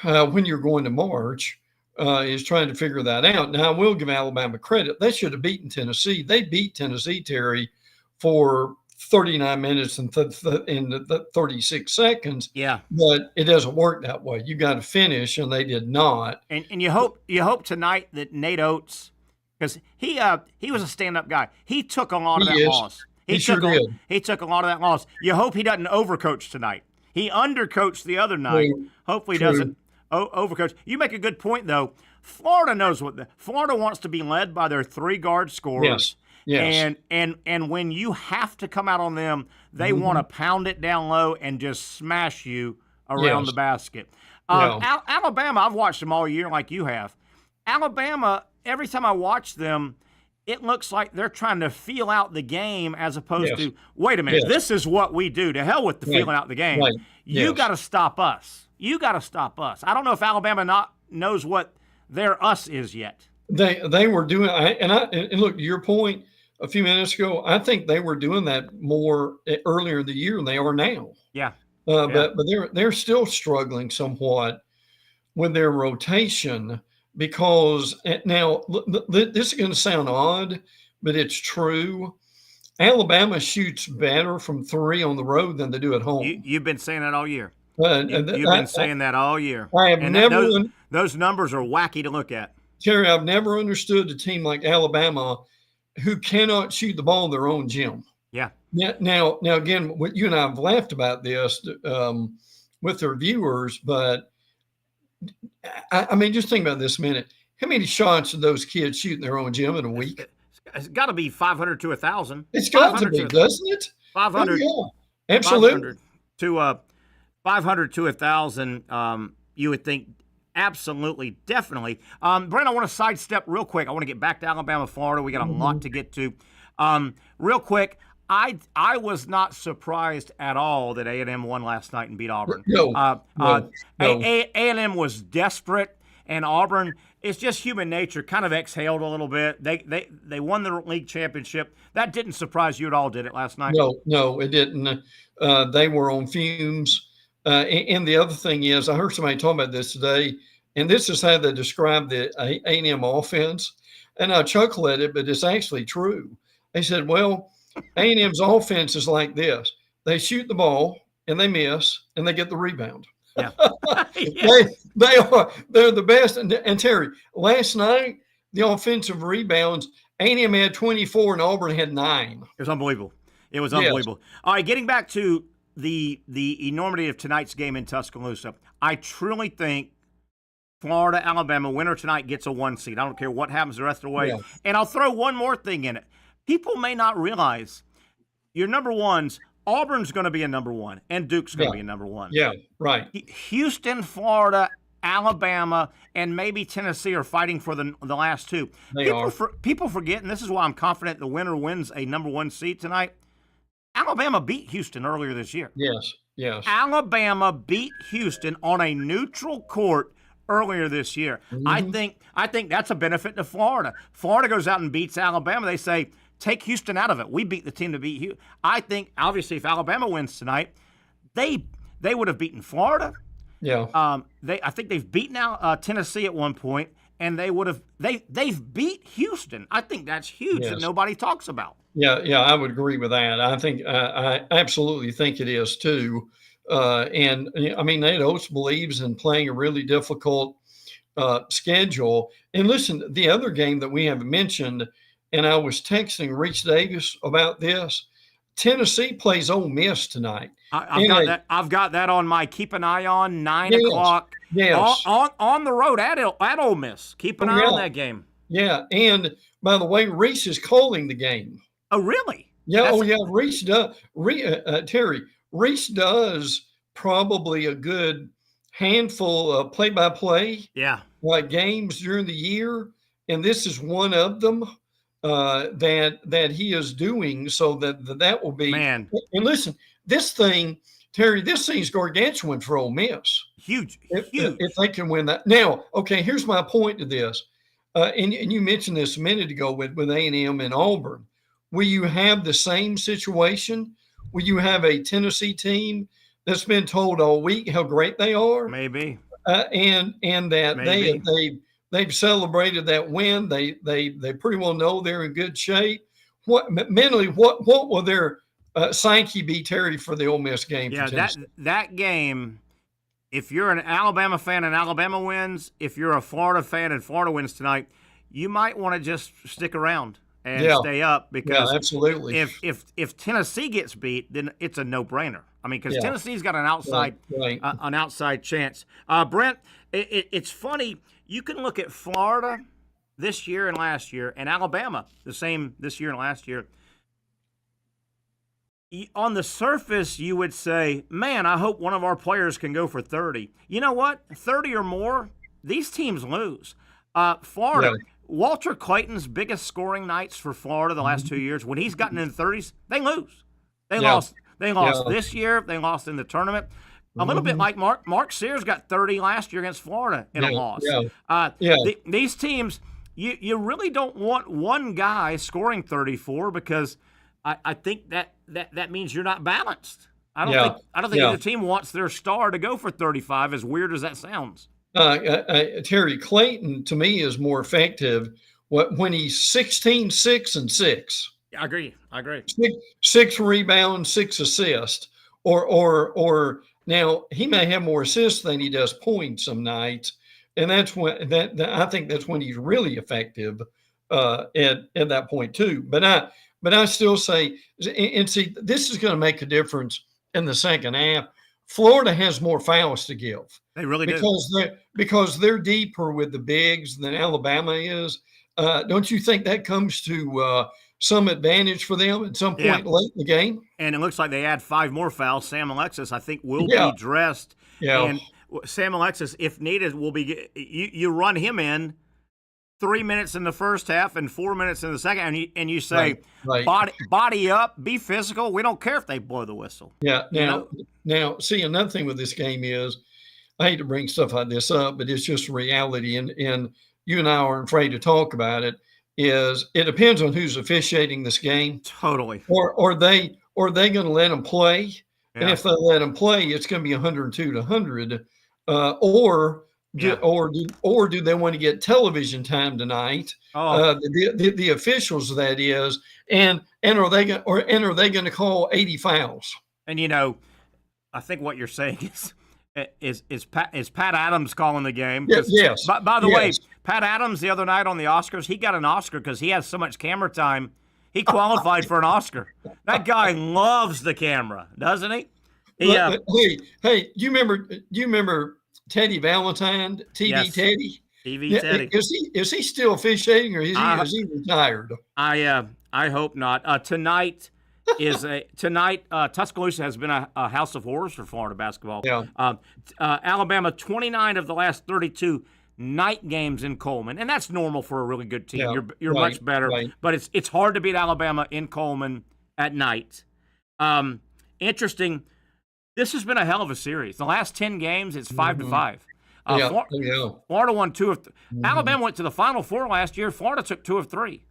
when you're going to March, is trying to figure that out. Now, I will give Alabama credit. They should have beaten Tennessee. They beat Tennessee, Terry, for 39 minutes and 36 seconds. Yeah. But it doesn't work that way. You got to finish, and they did not. And you hope tonight that Nate Oates, because he was a stand-up guy. He took a lot of that loss. He sure did. He took a lot of that loss. You hope he doesn't overcoach tonight. He undercoached the other night. Hopefully he doesn't overcoach. You make a good point, though. Florida knows Florida wants to be led by their 3 guard scorers. Yes. And when you have to come out on them, they want to pound it down low and just smash you around the basket. Alabama, I've watched them all year like you have. Alabama, every time I watch them, it looks like they're trying to feel out the game as opposed to, wait a minute, this is what we do. To hell with the feeling out the game. Right. You got to stop us. You got to stop us. I don't know if Alabama knows what their us is yet. They were doing, and look, to your point a few minutes ago, I think they were doing that more earlier in the year than they are now. Yeah. But they're still struggling somewhat with their rotation because now this is going to sound odd, but it's true. Alabama shoots better from three on the road than they do at home. You've been saying that all year. You've been saying that all year. I have never. Those numbers are wacky to look at. Terry, I've never understood a team like Alabama who cannot shoot the ball in their own gym. Yeah. Now, again, you and I have laughed about this with their viewers, but I mean, just think about this a minute. How many shots do those kids shoot in their own gym in a week? It's got to be 500 to 1,000. It's got to be, doesn't it? 500. Oh, yeah. Absolutely. 500 to 1,000. You would think. Absolutely, definitely. Brent, I want to sidestep real quick. I want to get back to Alabama, Florida. We got a lot to get to. Real quick, I was not surprised at all that A&M won last night and beat Auburn. No. A&M was desperate, and Auburn, it's just human nature, kind of exhaled a little bit. They won the league championship. That didn't surprise you at all, did it, last night? No, it didn't. They were on fumes. And the other thing is, I heard somebody talking about this today, and this is how they describe the A&M offense. And I chuckle at it, but it's actually true. They said, well, A&M's offense is like this. They shoot the ball, and they miss, and they get the rebound. Yeah. They're the best. And Terry, last night, the offensive rebounds, A&M had 24, and Auburn had 9. It was unbelievable. It was unbelievable. Yes. All right, getting back to the enormity of tonight's game in Tuscaloosa, I truly think Florida, Alabama, winner tonight gets a 1 seed. I don't care what happens the rest of the way. Yeah. And I'll throw one more thing in it. People may not realize your number ones, Auburn's going to be a number 1, and Duke's going to be a number 1. Yeah, right. Houston, Florida, Alabama, and maybe Tennessee are fighting for the last 2. People forget, and this is why I'm confident the winner wins a number 1 seed tonight. Alabama beat Houston earlier this year. Yes. Alabama beat Houston on a neutral court earlier this year. Mm-hmm. I think that's a benefit to Florida. Florida goes out and beats Alabama. They say, take Houston out of it. We beat the team to beat Houston. I think, obviously, if Alabama wins tonight, they would have beaten Florida. Yeah. I think they've beaten Tennessee at one point, and they've beat Houston. I think that's huge that nobody talks about. Yeah, I would agree with that. I think I absolutely think it is too. And I mean, Nate Oates believes in playing a really difficult schedule. And listen, the other game that we haven't mentioned, and I was texting Reach Davis about this. Tennessee plays Ole Miss tonight. I've got that on my keep an eye on 9 o'clock. Yes. On the road at Ole Miss. Keep an eye on that game. Yeah, and by the way, Reese is calling the game. Oh, really? Yeah. Reese does. Terry, Reese does probably a good handful of play-by-play. Yeah. Games during the year, and this is one of them that he is doing. So that will be. Man. And listen, this thing, Terry, this thing's gargantuan for Ole Miss. Huge. If they can win that. Now, okay, here's my point to this. And you mentioned this a minute ago with A&M and Auburn. Will you have the same situation? Will you have a Tennessee team that's been told all week how great they are? Maybe. And that they've celebrated that win. They pretty well know they're in good shape. What will their psyche be, Terry, for the Ole Miss game? Yeah, that game. If you're an Alabama fan and Alabama wins, if you're a Florida fan and Florida wins tonight, you might want to just stick around and stay up because absolutely. If Tennessee gets beat, then it's a no-brainer. I mean, because Tennessee's got an outside chance. Brent, it's funny. You can look at Florida this year and last year, and Alabama the same this year and last year. On the surface, you would say, man, I hope one of our players can go for 30. You know what? 30 or more, these teams lose. Florida, Walter Clayton's biggest scoring nights for Florida the last 2 years, when he's gotten in the 30s, they lose. They lost. They lost this year. They lost in the tournament. A little bit like Mark Sears got 30 last year against Florida in a loss. These teams, you really don't want one guy scoring 34 because I think that means you're not balanced. I don't think either team wants their star to go for 35, as weird as that sounds. Terry Clayton, to me, is more effective when he's 16, 6, and 6. I agree. 6 rebounds, 6 assists, or now he may have more assists than he does points some nights, and that's when I think that's when he's really effective at that point too. But I still say, and see, this is going to make a difference in the second half. Florida has more fouls to give. They really do. Because they're deeper with the bigs than Alabama is. Don't you think that comes to some advantage for them at some point late in the game? And it looks like they add 5 more fouls. Sam Alexis, I think, will be dressed. Yeah. And Sam Alexis, if needed, will be you run him in 3 minutes in the first half and 4 minutes in the second, and you say, body up, be physical. We don't care if they blow the whistle. Yeah. Now, see, another thing with this game is, I hate to bring stuff like this up, but it's just reality, and you and I aren't afraid to talk about it, is it depends on who's officiating this game. Totally. Or are they going to let them play? Yeah. And if they let them play, it's going to be 102 to 100. Or do they want to get television time tonight? The officials, that is, and are they going to call 80 fouls? And I think what you're saying is Pat Adams calling the game? Yes. By the way, Pat Adams the other night on the Oscars, he got an Oscar because he has so much camera time. He qualified for an Oscar. That guy loves the camera, doesn't he? Hey, do you remember Teddy Valentine, Teddy? TV Teddy. Is he still officiating, or is he retired? I hope not. Tonight Tuscaloosa has been a house of horrors for Florida basketball. Yeah. Alabama, 29 of the last 32 night games in Coleman, and that's normal for a really good team. Yeah, you're much better, but it's hard to beat Alabama in Coleman at night. Interesting. This has been a hell of a series. The last 10 games, it's 5-5. Florida won 2 of Alabama went to the Final Four last year. Florida took 2 of 3.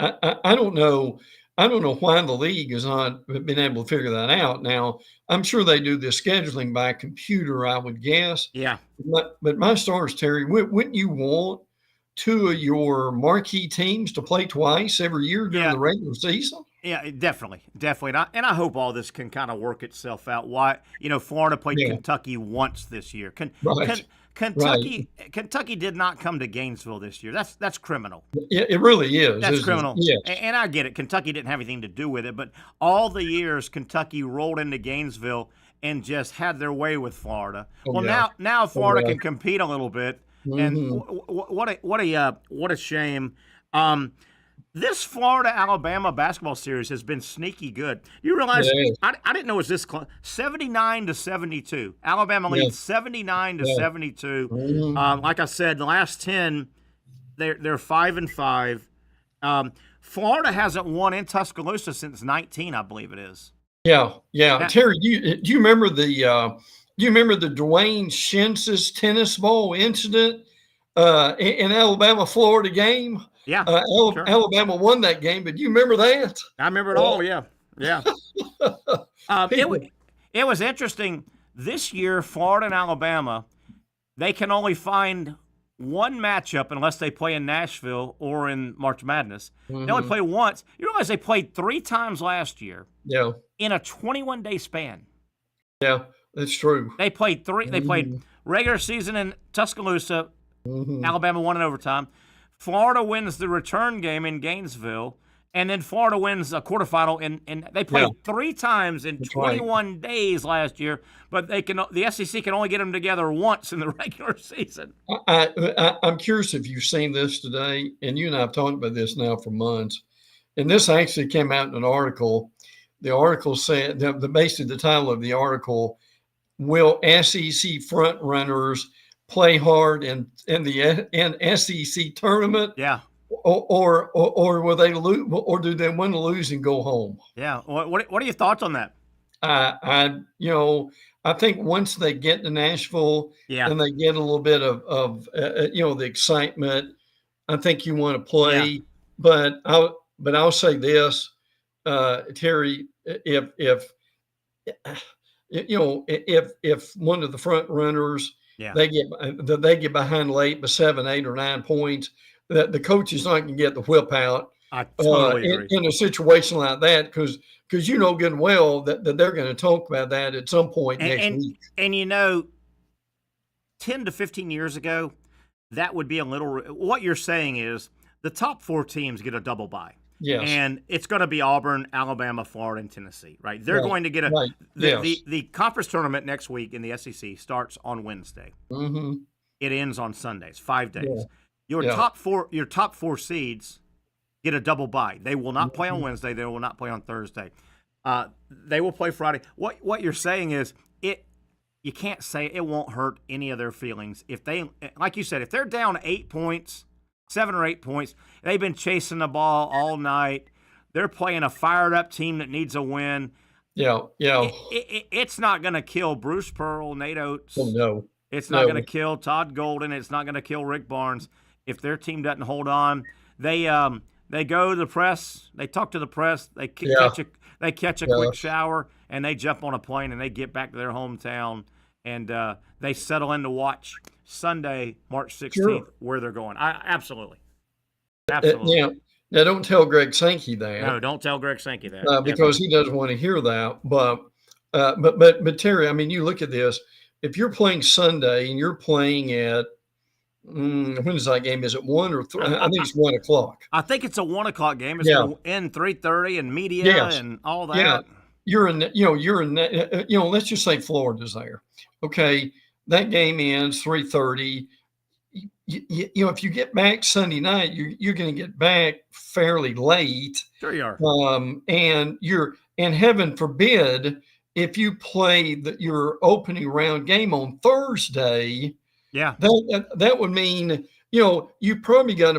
I don't know. I don't know why the league has not been able to figure that out. Now, I'm sure they do the scheduling by computer, I would guess. Yeah. But my stars, Terry, wouldn't you want 2 of your marquee teams to play twice every year during the regular season? Yeah, definitely. And I hope all this can kind of work itself out. Why, Florida played Kentucky once this year. Kentucky did not come to Gainesville this year. That's criminal. It really is. That's criminal. Yes. And I get it. Kentucky didn't have anything to do with it, but all the years Kentucky rolled into Gainesville and just had their way with Florida. Now Florida can compete a little bit. And what a shame. This Florida-Alabama basketball series has been sneaky good. You realize I didn't know it was this close. 79-72. Alabama leads 79-72. Like I said, the last 10, they're 5-5. Florida hasn't won in Tuscaloosa since 19, I believe it is. Yeah. Terry, do you remember the Dwayne Shensis tennis ball incident in Alabama-Florida game? Yeah, sure. Alabama won that game, but do you remember that? I remember it all. Yeah. It was interesting this year. Florida and Alabama, they can only find one matchup unless they play in Nashville or in March Madness. They only play once. You realize they played 3 times last year. Yeah. In a 21-day span. Yeah, that's true. They played 3. They played regular season in Tuscaloosa. Alabama won in overtime. Florida wins the return game in Gainesville, And then Florida wins a quarterfinal, and they played 3 times in 21 days last year, but the SEC can only get them together once in the regular season. I'm curious if you've seen this today, and you and I have talked about this now for months, and this actually came out in an article. The article said, basically the title of the article, will SEC front runners play hard in the SEC tournament? Yeah. Or will they lose, or do they win to lose and go home? Yeah. What are your thoughts on that? I think once they get to Nashville and they get a little bit of the excitement, I think you want to play. Yeah. But I'll say this, Terry, if one of the front runners they get behind late by 7, 8, or 9 points, that the coach is not going to get the whip out. I totally agree. In a situation like that, because you know good and well that they're going to talk about that at some point next week. And 10 to 15 years ago, that would be a little. What you're saying is the top 4 teams get a double bye. Yes. And it's going to be Auburn, Alabama, Florida, and Tennessee, right? They're going to get the conference tournament next week in the SEC starts on Wednesday. Mm-hmm. It ends on Sundays, 5 days. Yeah. Your top four seeds get a double bye. They will not play on Wednesday. They will not play on Thursday. They will play Friday. What you're saying is you can't say it won't hurt any of their feelings if they, like you said, if they're down 8 points, 7 or 8 points, they've been chasing the ball all night. They're playing a fired up team that needs a win. Yeah. It's not going to kill Bruce Pearl, Nate Oates. Oh, no. It's not going to kill Todd Golden. It's not going to kill Rick Barnes. If their team doesn't hold on, they go to the press. They talk to the press. They catch a quick shower, and they jump on a plane, and they get back to their hometown, and they settle in to watch Sunday, March 16th, where they're going. Absolutely. Now, don't tell Greg Sankey that. No, don't tell Greg Sankey that. Because he doesn't want to hear that. But Terry, I mean, you look at this. If you're playing Sunday and you're playing at when is that game? Is it 1 or 3? I think it's 1 o'clock. I think it's a 1 o'clock game. It's going to end 3:30 and media and all that. Yeah, you're in. Let's just say Florida's there. Okay, that game ends 3:30. If you get back Sunday night, you're going to get back fairly late. Sure you are. And heaven forbid if you play your opening round game on Thursday. Yeah, that would mean, you probably got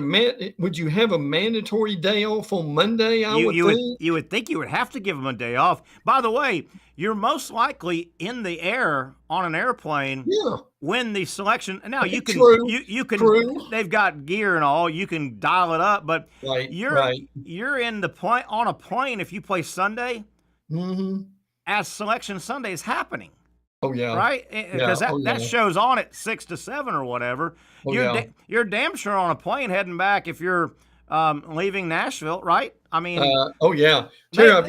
would you have a mandatory day off on Monday? You would think you would have to give them a day off. By the way, you're most likely in the air on an airplane when the selection. Now you can, you can. True. They've got gear and all. You can dial it up, but you're in the plane on a plane if you play Sunday, as Selection Sunday is happening. Oh yeah, right. Because that show's on at 6 to 7 or whatever. You're damn sure on a plane heading back if you're leaving Nashville, right? I mean, Terry, I've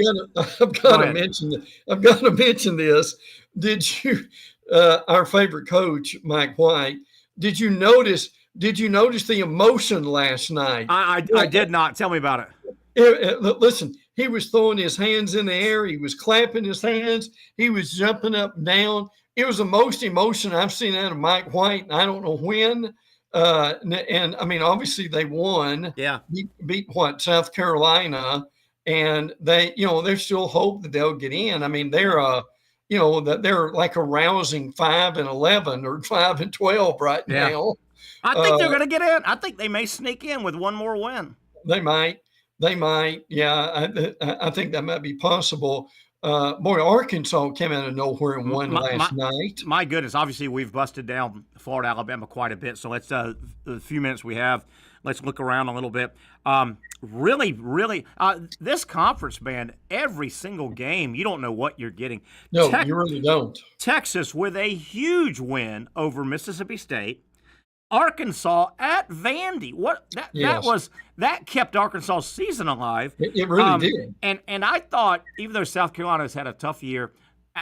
got to mention this. Did you, our favorite coach, Mike White? Did you notice the emotion last night? I did not. Tell me about it. Listen. He was throwing his hands in the air. He was clapping his hands. He was jumping up and down. It was the most emotion I've seen out of Mike White. I don't know when. And I mean, obviously they won. Yeah. Beat South Carolina, and there's still hope that they'll get in. I mean, they're like a rousing 5-11 or 5-12 right now. I think they're going to get in. I think they may sneak in with one more win. They might. Yeah, I think that might be possible. Arkansas came out of nowhere and won last night. My goodness, obviously we've busted down Florida, Alabama quite a bit. So let's, the few minutes we have, let's look around a little bit. Really, this conference, man, every single game, you don't know what you're getting. No, you really don't. Texas with a huge win over Mississippi State. Arkansas at Vandy. That kept Arkansas' season alive. It really did. And I thought, even though South Carolina's had a tough year,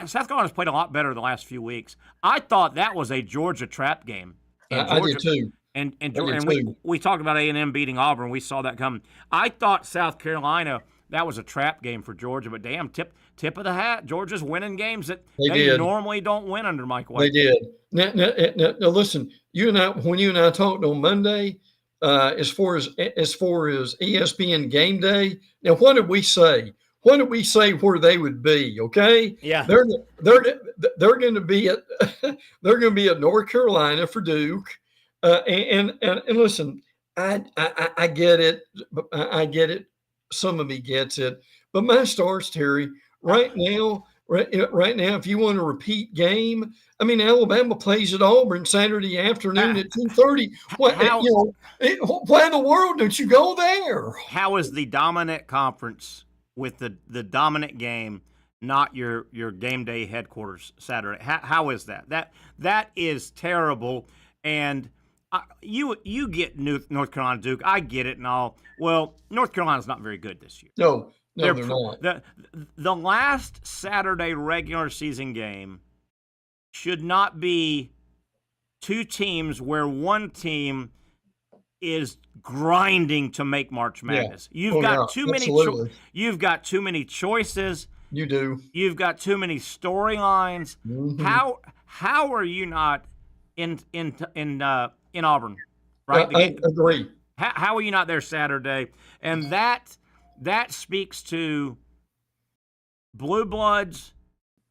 South Carolina's played a lot better the last few weeks. I thought that was a Georgia trap game. I did too. And we talked about A&M beating Auburn. We saw that come. I thought South Carolina, that was a trap game for Georgia, but damn, tip of the hat. Georgia's winning games that they normally don't win under Mike White. They did. Now listen, when you and I talked on Monday, as far as ESPN Game Day, now what did we say? What did we say where they would be? Okay, yeah, they're going to be at they're going to be at North Carolina for Duke, and listen, I get it. I get it. Some of me gets it, but my stars, Terry, right now, if you want a repeat game, I mean, Alabama plays at Auburn Saturday afternoon at 2:30. Why in the world don't you go there? How is the dominant conference with the dominant game not your game day headquarters Saturday? How is that? That is terrible. And you get North Carolina Duke. I get it and all. Well, North Carolina's not very good this year. No, they're not. The last Saturday regular season game should not be two teams where one team is grinding to make March Madness. Yeah. You've got too many. You've got too many choices. You do. You've got too many storylines. Mm-hmm. How are you not in Auburn? Right. I agree. How are you not there Saturday? And that speaks to blue bloods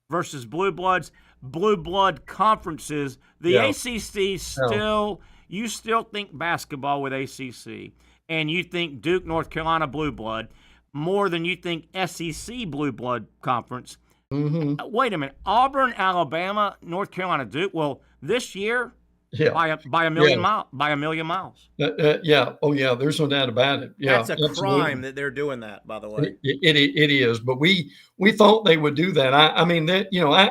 versus blue bloods, blue blood conferences. The ACC still. You still think basketball with ACC, and you think Duke, North Carolina blue blood more than you think SEC blue blood conference. Mm-hmm. Wait a minute, Auburn, Alabama, North Carolina, Duke. Well, this year, by a million miles. Yeah. Oh yeah. There's no doubt about it. Yeah. That's a crime that they're doing that. By the way, it is. But we thought they would do that. I mean that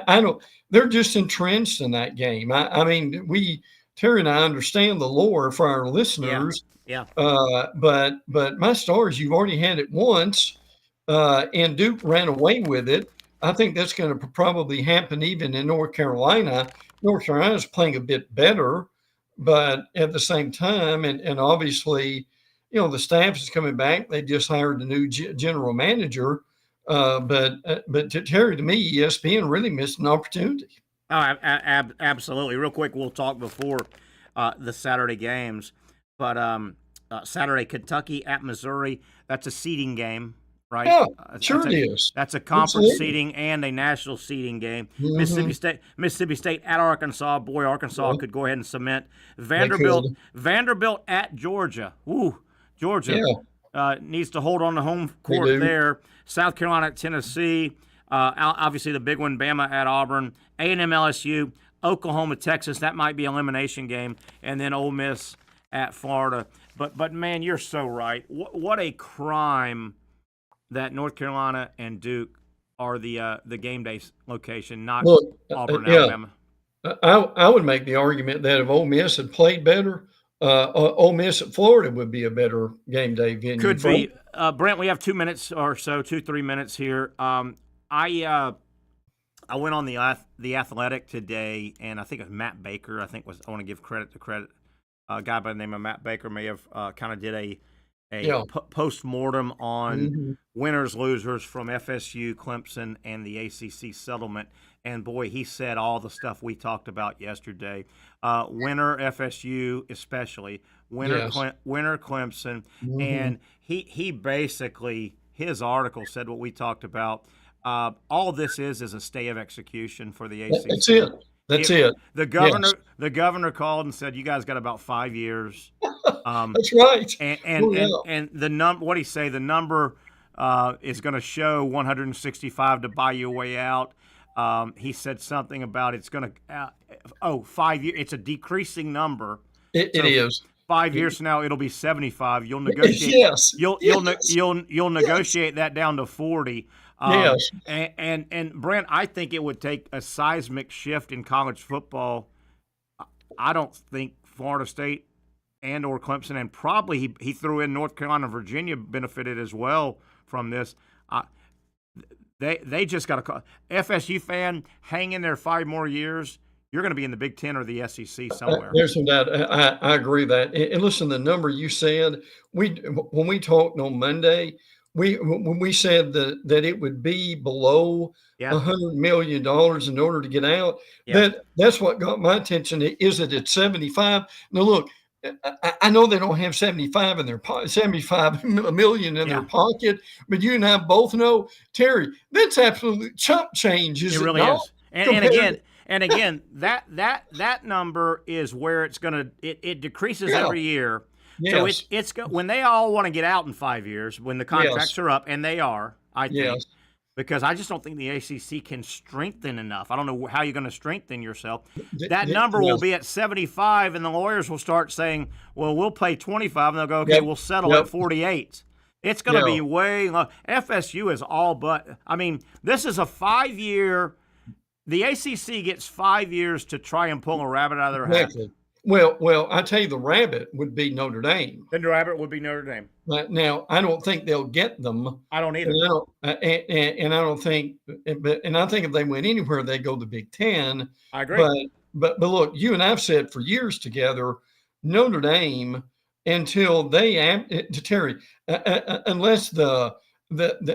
I don't. They're just entrenched in that game. I mean Terry and I understand the lore for our listeners. Yeah. But my stars, you've already had it once, and Duke ran away with it. I think that's going to probably happen even in North Carolina. North Carolina's playing a bit better, but at the same time, and obviously, the staff is coming back. They just hired a new general manager. But Terry, to me, ESPN really missed an opportunity. Oh, absolutely. Real quick, we'll talk before the Saturday games. But Saturday, Kentucky at Missouri, that's a seeding game, right? Yeah, sure it is. That's a conference seeding and a national seeding game. Mm-hmm. Mississippi State at Arkansas. Boy, Arkansas could go ahead and cement. Vanderbilt at Georgia. Ooh, Georgia needs to hold on to home court there. South Carolina at Tennessee. Obviously, the big one, Bama at Auburn, A&M LSU, Oklahoma, Texas. That might be an elimination game, and then Ole Miss at Florida. But man, you're so right. What a crime that North Carolina and Duke are the game day location, not Auburn, Alabama. I would make the argument that if Ole Miss had played better, Ole Miss at Florida would be a better game day venue. Could be. Brent, we have 2 minutes or so, 2-3 minutes here. I went on the Athletic today, and I think it was Matt Baker. I want to give credit to credit. A guy by the name of Matt Baker may have kind of did a post-mortem on winners, losers from FSU, Clemson, and the ACC settlement. And, boy, he said all the stuff we talked about yesterday. Winner FSU especially, winner Clemson. Mm-hmm. And he basically, his article said what we talked about. All this is a stay of execution for the ACC. That's it. The governor called and said, "You guys got about 5 years." That's right. And the number, what did he say? The number is going to show 165 to buy you a way out. He said something about it's going to 5 years. It's a decreasing number. It is. 5 years from now, it'll be 75. You'll negotiate. Yes. You'll negotiate that down to 40. Yes. And Brent, I think it would take a seismic shift in college football. I don't think Florida State and or Clemson, and probably he threw in North Carolina and Virginia benefited as well from this. They just got to call FSU fan, hang in there 5 more years. you're going to be in the Big Ten or the SEC somewhere. There's some doubt. I agree with that. And listen, the number you said, when we talked on Monday, when we said that it would be below $100 million in order to get out, that's what got my attention. Is it at 75? Now look, I know they don't have 75 in their 75 million in their pocket, but you and I both know, Terry, that's absolute chump change. It really is. And again, that number is where it's gonna it decreases every year. Yes. So it's when they all want to get out in 5 years, when the contracts are up, and they are, I think, because I just don't think the ACC can strengthen enough. I don't know how you're going to strengthen yourself. That number will be at 75, and the lawyers will start saying, well, we'll pay 25, and they'll go, okay, we'll settle at 48. It's going to be way long. FSU is all but – I mean, this is a 5-year – the ACC gets 5 years to try and pull a rabbit out of their hat. Well, I tell you, the rabbit would be Notre Dame. The rabbit would be Notre Dame. Now, I don't think they'll get them. I don't either. And I don't think, and I think if they went anywhere, they go to the Big Ten. I agree. But look, you and I've said for years together, Notre Dame, until they, Terry, unless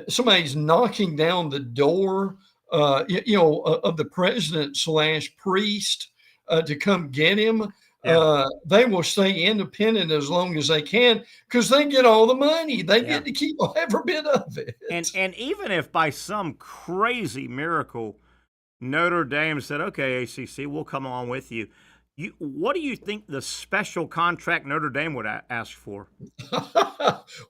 somebody's knocking down the door, of the president / priest to come get him. They will stay independent as long as they can because they get all the money. They get to keep every bit of it. And even if by some crazy miracle Notre Dame said, okay, ACC, we'll come along with you. What do you think the special contract Notre Dame would ask for?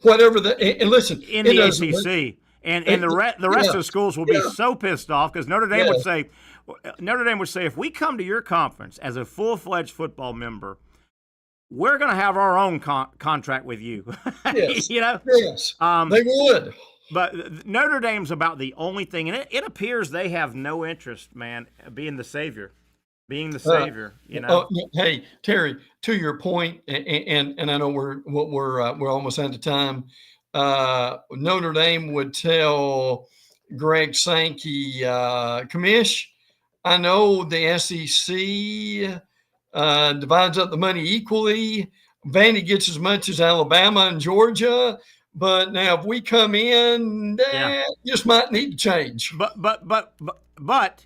Whatever and listen. In the ACC. And the rest of the schools will be so pissed off because Notre Dame would say, if we come to your conference as a full-fledged football member, we're going to have our own contract with you. Yes. Yes. They would. But Notre Dame's about the only thing, and it appears they have no interest, man, being the savior. Hey, Terry, to your point, and I know we're almost out of time. Notre Dame would tell Greg Sankey, Commish, I know the SEC divides up the money equally. Vandy gets as much as Alabama and Georgia, but now if we come in, just might need to change. But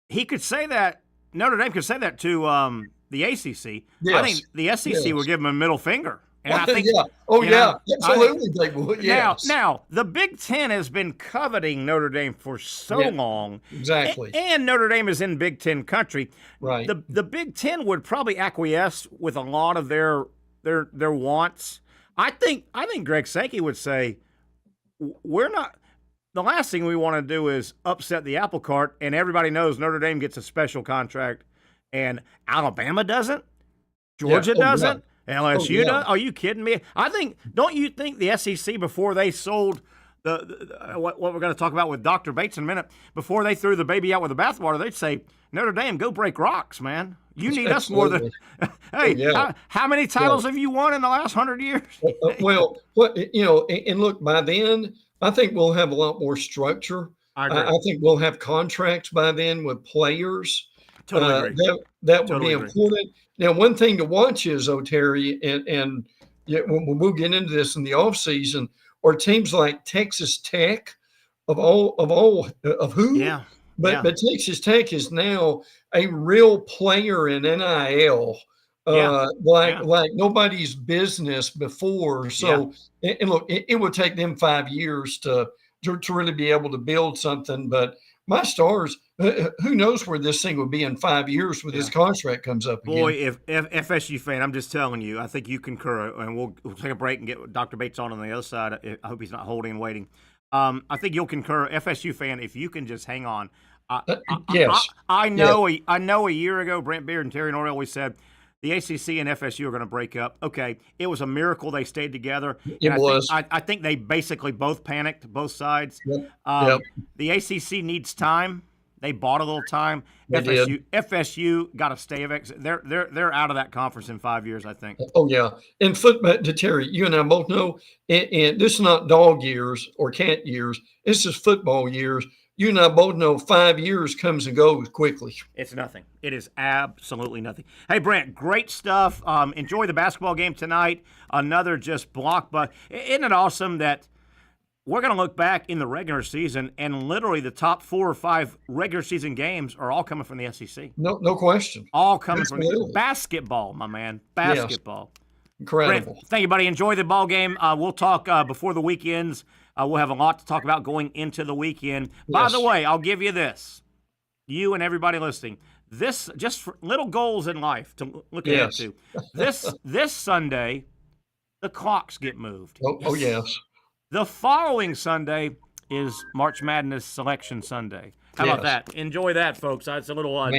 he could say that. Notre Dame could say that to the ACC. Yes. I think the SEC would give him a middle finger. And I think, absolutely they would. Yes. Now, the Big Ten has been coveting Notre Dame for so long. Exactly. And Notre Dame is in Big Ten country. Right. The Big Ten would probably acquiesce with a lot of their wants. I think Greg Sankey would say, we're not. The last thing we want to do is upset the apple cart, and everybody knows Notre Dame gets a special contract, and Alabama doesn't, Georgia doesn't. LSU does? Are you kidding me? Don't you think the SEC, before they sold what we're going to talk about with Dr. Bates in a minute, before they threw the baby out with the bathwater, they'd say, Notre Dame, go break rocks, man. You need us more than – hey, how many titles have you won in the last 100 years? And look, by then, I think we'll have a lot more structure. I think we'll have contracts by then with players. Totally agree. That would be important. Now, one thing to watch is, Terry, and we'll get into this in the offseason, are teams like Texas Tech of who? Yeah. But Texas Tech is now a real player in NIL, like nobody's business before. So, and look, it would take them 5 years to really be able to build something. But my Stars, who knows where this thing will be in 5 years when this contract comes up again. Boy, if FSU fan, I'm just telling you, I think you concur, and we'll take a break and get Dr. Bates on the other side. I hope he's not holding and waiting. I think you'll concur, FSU fan, if you can just hang on. I know a year ago, Brent Beard and Terry Norvelle always said the ACC and FSU are going to break up. Okay, it was a miracle they stayed together. I think they basically both panicked, both sides. The ACC needs time. They bought a little time. FSU got to stay. They're out of that conference in 5 years, I think. Oh yeah, and football. Terry, you and I both know, and this is not dog years or cat years. This is football years. you and I both know 5 years comes and goes quickly. It's nothing. It is absolutely nothing. Hey, Brent, great stuff. Enjoy the basketball game tonight. Another just block. But isn't it awesome that we're going to look back in the regular season and literally the top 4 or 5 regular season games are all coming from the SEC. No question. All coming from basketball, my man. Basketball. Yes. Incredible. Brent, thank you, buddy. Enjoy the ball game. We'll talk before the weekends. We'll have a lot to talk about going into the weekend. Yes. By the way, I'll give you this. You and everybody listening, this just for little goals in life to look ahead to. This Sunday, the clocks get moved. Oh, yes. The following Sunday is March Madness Selection Sunday. How about that? Enjoy that, folks. It's a little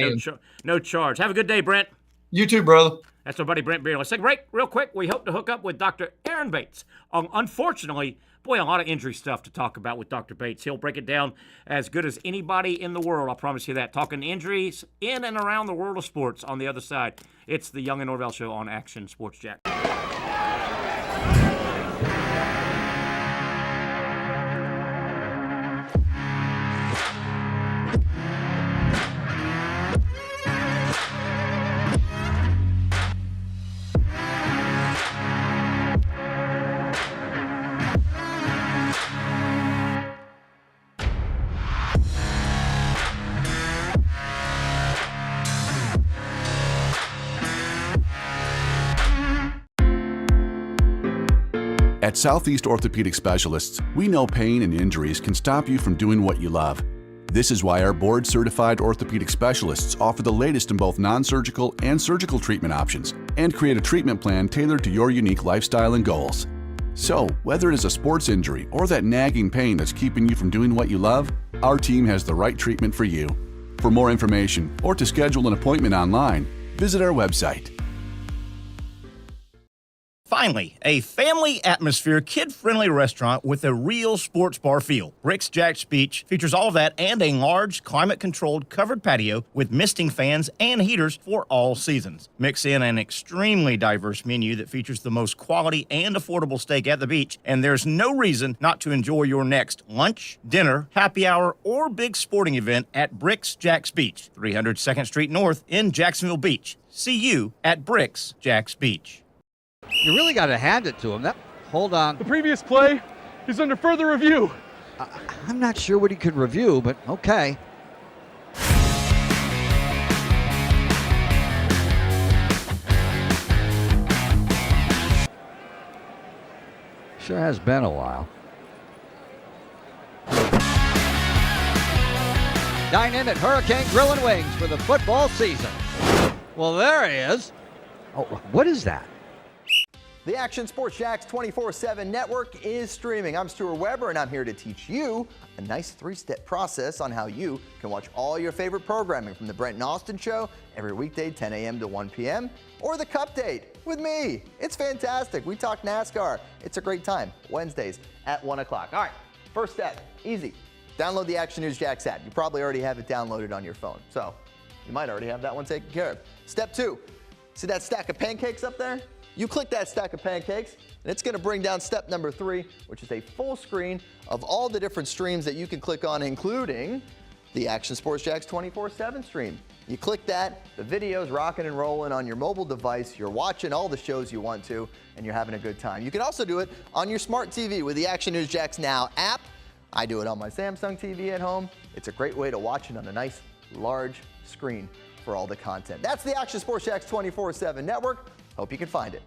no charge. Have a good day, Brent. You too, brother. That's our buddy Brent Beard. Let's take a break real quick. We hope to hook up with Dr. Aaron Bates. Unfortunately, boy, a lot of injury stuff to talk about with Dr. Bates. He'll break it down as good as anybody in the world. I promise you that. Talking injuries in and around the world of sports on the other side. It's the Young and Norvelle Show on Action Sports Jack. At Southeast Orthopedic Specialists, we know pain and injuries can stop you from doing what you love. This is why our board-certified orthopedic specialists offer the latest in both non-surgical and surgical treatment options and create a treatment plan tailored to your unique lifestyle and goals. So, whether it is a sports injury or that nagging pain that's keeping you from doing what you love, our team has the right treatment for you. For more information or to schedule an appointment online, visit our website. Finally, a family atmosphere, kid-friendly restaurant with a real sports bar feel. Bricks Jack's Beach features all of that and a large, climate-controlled covered patio with misting fans and heaters for all seasons. Mix in an extremely diverse menu that features the most quality and affordable steak at the beach, and there's no reason not to enjoy your next lunch, dinner, happy hour, or big sporting event at Bricks Jack's Beach, 300 2nd Street North in Jacksonville Beach. See you at Bricks Jack's Beach. You really got to hand it to him. Hold on. The previous play is under further review. I'm not sure what he could review, but okay. Sure has been a while. Dine in at Hurricane Grill and Wings for the football season. Well, there he is. Oh, what is that? The Action Sports Jax 24/7 network is streaming. I'm Stuart Weber, and I'm here to teach you a nice 3-step process on how you can watch all your favorite programming from the Brent and Austin Show every weekday 10 a.m. to 1 p.m. or the Cup Date with me. It's fantastic. We talk NASCAR. It's a great time. Wednesdays at 1 o'clock. All right, first step, easy. Download the Action News Jax app. You probably already have it downloaded on your phone, so you might already have that one taken care of. Step 2, see that stack of pancakes up there? You click that stack of pancakes, and it's going to bring down step number 3, which is a full screen of all the different streams that you can click on, including the Action Sports Jax 24/7 stream. You click that, the video's rocking and rolling on your mobile device. You're watching all the shows you want to, and you're having a good time. You can also do it on your smart TV with the Action News Jax Now app. I do it on my Samsung TV at home. It's a great way to watch it on a nice, large screen for all the content. That's the Action Sports Jax 24/7 network. Hope you can find it.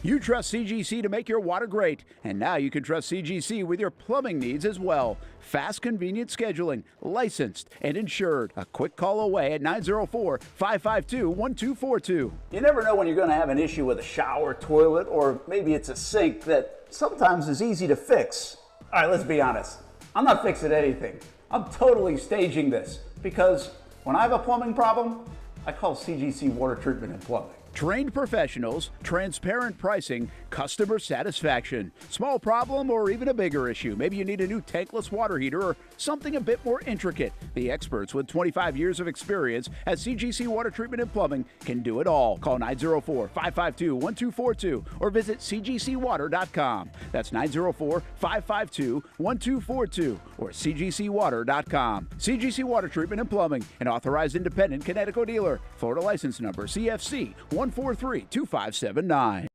You trust CGC to make your water great, and now you can trust CGC with your plumbing needs as well. Fast, convenient scheduling, licensed and insured. A quick call away at 904-552-1242. You never know when you're going to have an issue with a shower, toilet, or maybe it's a sink that sometimes is easy to fix. All right, let's be honest. I'm not fixing anything. I'm totally staging this because when I have a plumbing problem, I call CGC Water Treatment and Plumbing. Trained professionals, transparent pricing, customer satisfaction. Small problem or even a bigger issue. Maybe you need a new tankless water heater or something a bit more intricate. The experts with 25 years of experience at CGC Water Treatment and Plumbing can do it all. Call 904-552-1242 or visit cgcwater.com. That's 904-552-1242 or cgcwater.com. CGC Water Treatment and Plumbing, an authorized independent Connecticut dealer. Florida license number CFC 1432579.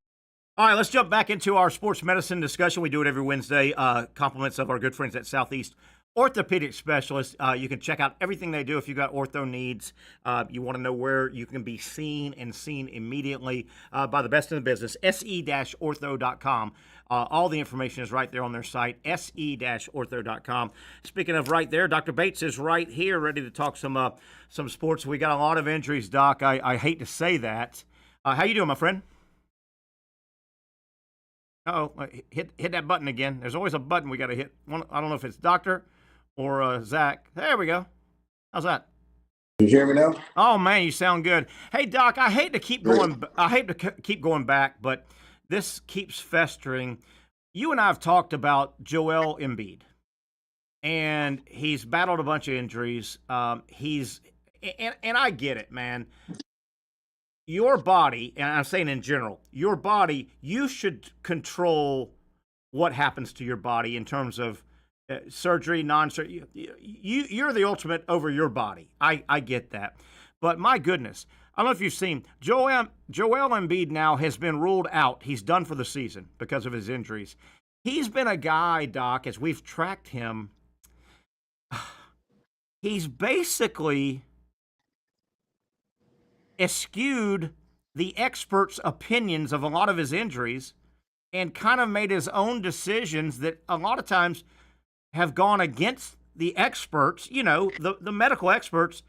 All right, let's jump back into our sports medicine discussion. We do it every Wednesday. Compliments of our good friends at Southeast Orthopedic Specialists. You can check out everything they do if you've got ortho needs. You want to know where you can be seen and seen immediately by the best in the business, se-ortho.com. All the information is right there on their site, se-ortho.com. Speaking of right there, Dr. Bates is right here, ready to talk some sports. We got a lot of injuries, Doc. I hate to say that. How you doing, my friend? Uh-oh, hit that button again. There's always a button we got to hit. I don't know if it's Doctor or Zach. There we go. How's that? Can you hear me now? Oh man, you sound good. Hey Doc, I hate to keep going back, but this keeps festering. You and I have talked about Joel Embiid, and he's battled a bunch of injuries. And I get it, man. Your body, and I'm saying in general, your body, you should control what happens to your body in terms of surgery, non-surgery. You're the ultimate over your body. I get that. But my goodness, I don't know if you've seen, Joel Embiid now has been ruled out. He's done for the season because of his injuries. He's been a guy, Doc, as we've tracked him, he's basically eschewed the experts' opinions of a lot of his injuries and kind of made his own decisions that a lot of times have gone against the experts, the medical experts.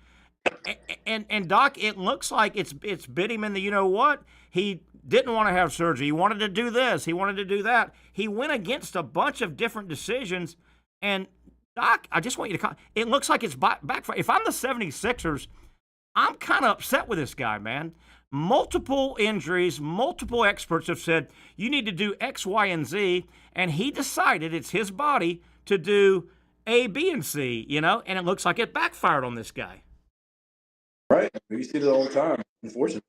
And Doc, it looks like it's bit him in the, you know what? He didn't want to have surgery. He wanted to do this. He wanted to do that. He went against a bunch of different decisions. And Doc, I just want you to, it looks like it's backfire. If I'm the 76ers, I'm kind of upset with this guy, man. Multiple injuries, multiple experts have said, you need to do X, Y, and Z, and he decided it's his body to do A, B, and C, and it looks like it backfired on this guy. Right. We see it all the time, unfortunately.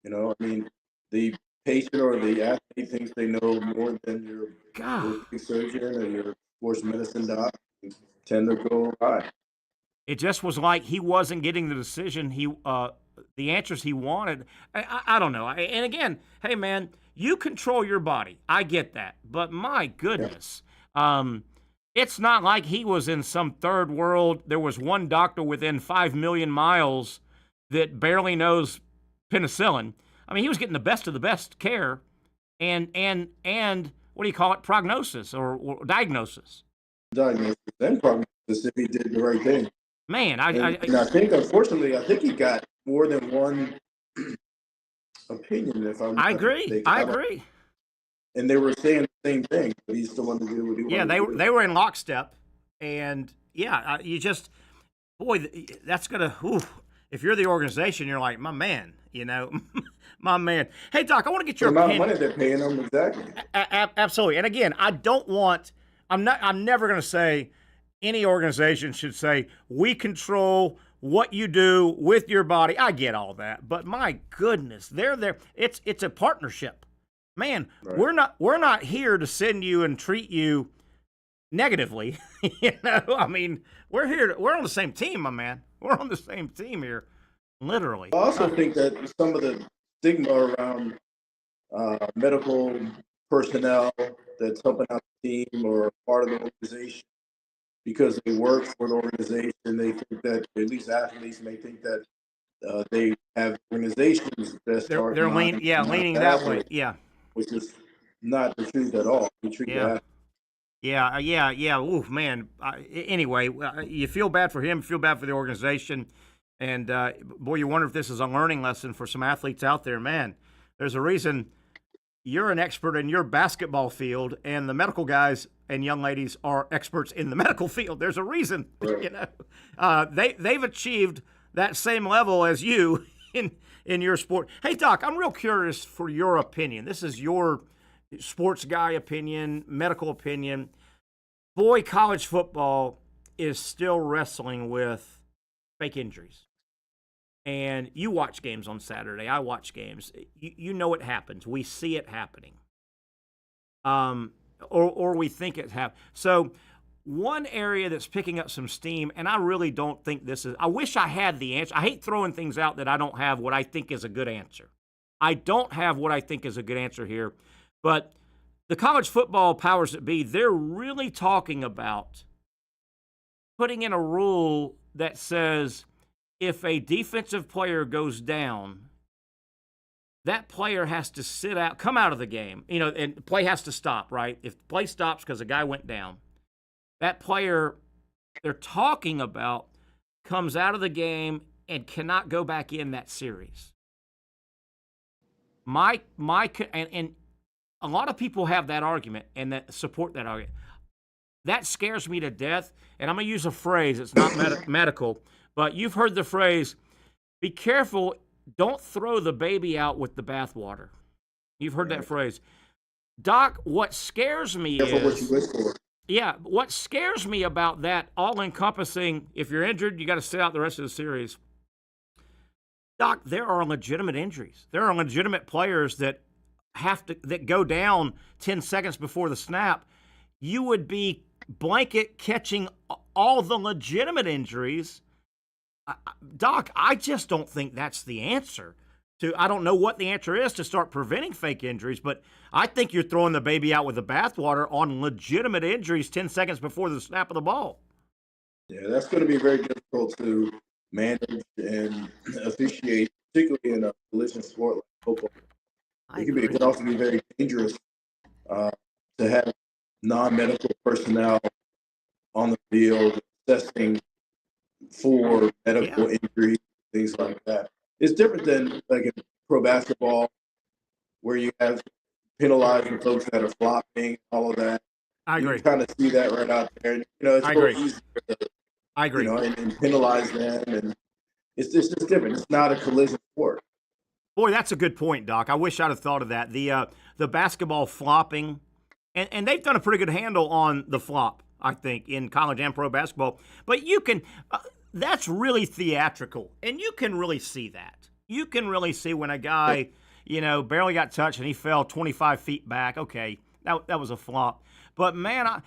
The patient or the athlete thinks they know more than your surgeon or your sports medicine doc, tend to go awry. It just was like he wasn't getting the decision the answers he wanted. I don't know. And again, hey man, you control your body. I get that, but my goodness, it's not like he was in some third world. There was one doctor within 5 million miles that barely knows penicillin. I mean, he was getting the best of the best care, and what do you call it? Prognosis or diagnosis. Diagnosis and prognosis if he did the right thing. Man, I think, unfortunately, he got more than one opinion. I agree. And they were saying the same thing, but he still wanted to do what he wanted. Yeah, they were in lockstep, and you just, boy, that's gonna. If you're the organization, you're like, my man, my man. Hey, Doc, I want to get your opinion. The amount of money they're paying them, exactly. Absolutely, and again, I'm never going to say any organization should say we control what you do with your body. I get all that, but my goodness, they're there. It's a partnership, man. Right. We're not here to send you and treat you negatively. I mean, we're on the same team, my man. We're on the same team here, literally. I also think that some of the stigma around medical personnel that's helping out the team or part of the organization, because they work for the organization, they think that, at least athletes may think that they have organizations that they're leaning that way, which is not the truth at all. We treat that. Yeah. Ooh, man. Anyway, you feel bad for him, you feel bad for the organization, and boy, you wonder if this is a learning lesson for some athletes out there. Man, there's a reason you're an expert in your basketball field, and the medical guys and young ladies are experts in the medical field. There's a reason, they've achieved that same level as you in your sport. Hey, Doc, I'm real curious for your opinion. This is your sports guy opinion, medical opinion. Boy, college football is still wrestling with fake injuries. And you watch games on Saturday. I watch games. You know it happens. We see it happening. Or we think it happens. So one area that's picking up some steam, and I really don't think this is – I wish I had the answer. I hate throwing things out that I don't have what I think is a good answer. I don't have what I think is a good answer here. But the college football powers that be, they're really talking about putting in a rule that says if a defensive player goes down, that player has to sit out, come out of the game, and the play has to stop, right? If the play stops because a guy went down, that player they're talking about comes out of the game and cannot go back in that series. And a lot of people have that argument and that support that argument. That scares me to death. And I'm going to use a phrase. It's not medical, but you've heard the phrase, be careful, don't throw the baby out with the bathwater. You've heard that phrase. Doc, what scares me what scares me about that all-encompassing, if you're injured, you got to sit out the rest of the series. Doc, there are legitimate injuries. There are legitimate players that go down 10 seconds before the snap. You would be blanket catching all the legitimate injuries. Doc, I just don't think that's the answer. I don't know what the answer is to start preventing fake injuries, but I think you're throwing the baby out with the bathwater on legitimate injuries 10 seconds before the snap of the ball. Yeah, that's going to be very difficult to manage and officiate, particularly in a collision sport like football. It could also be very dangerous to have non-medical personnel on the field assessing for medical injuries, things like that. It's different than like in pro basketball where you have penalizing folks that are flopping, all of that. I agree. You kind of see that right out there. And, it's a little easier to, I agree. And penalize them. And it's just different. It's not a collision sport. Boy, that's a good point, Doc. I wish I'd have thought of that. The basketball flopping, and they've done a pretty good handle on the flop, I think, in college and pro basketball. But you can that's really theatrical, and you can really see that. You can really see when a guy, barely got touched and he fell 25 feet back. Okay, that was a flop. But, man,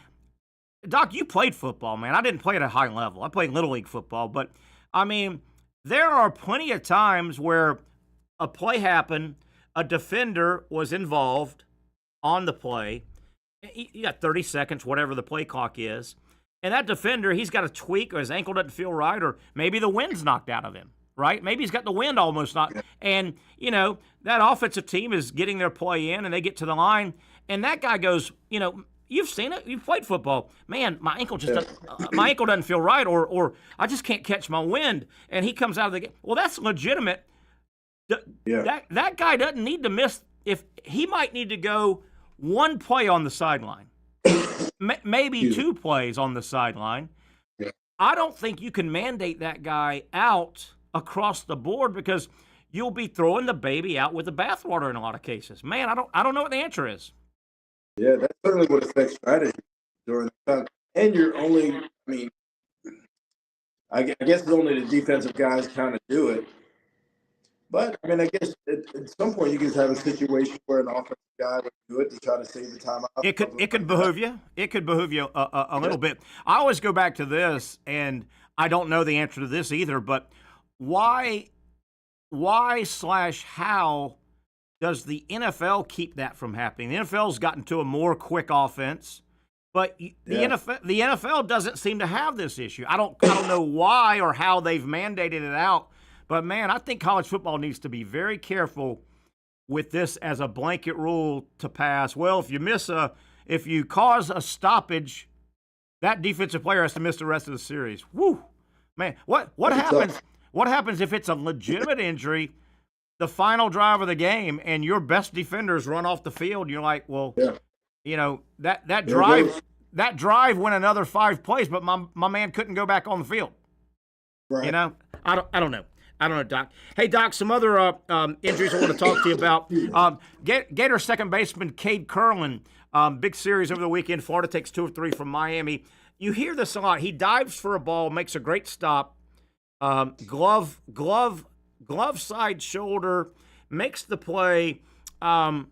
Doc, you played football, man. I didn't play at a high level. I played Little League football. But, I mean, there are plenty of times where a play happened, a defender was involved on the play. You got 30 seconds, whatever the play clock is. And that defender, he's got a tweak or his ankle doesn't feel right, or maybe the wind's knocked out of him, right? Maybe he's got the wind almost knocked. And, that offensive team is getting their play in, and they get to the line, and that guy goes, you've seen it. You've played football. Man, my ankle my ankle doesn't feel right, or I just can't catch my wind. And he comes out of the game. Well, that's legitimate. That guy doesn't need to miss. If he might need to go one play on the sideline, maybe 2 plays on the sideline. Yeah. I don't think you can mandate that guy out across the board because you'll be throwing the baby out with the bathwater in a lot of cases. Man, I don't know what the answer is. Yeah, that certainly would affect strategy during the time. And you're only, I guess it's only the defensive guys kind of do it. But, I guess at some point you can have a situation where an offensive guy would do it to try to save the timeout. It could behoove you. It could behoove you a little bit. I always go back to this, and I don't know the answer to this either, but why / how does the NFL keep that from happening? The NFL's gotten to a more quick offense, but the NFL doesn't seem to have this issue. I don't know why or how they've mandated it out. But, man, I think college football needs to be very careful with this as a blanket rule to pass. Well, if you cause a stoppage, that defensive player has to miss the rest of the series. Woo! Man, what happens? What happens if it's a legitimate injury, the final drive of the game, and your best defenders run off the field? And you're like, well, that drive went another 5 plays, but my man couldn't go back on the field. Right. I don't know. I don't know, Doc. Hey, Doc, some other injuries I want to talk to you about. Gators second baseman Cade Curlin, big series over the weekend. Florida takes 2 of 3 from Miami. You hear this a lot. He dives for a ball, makes a great stop. Glove side shoulder, makes the play, comes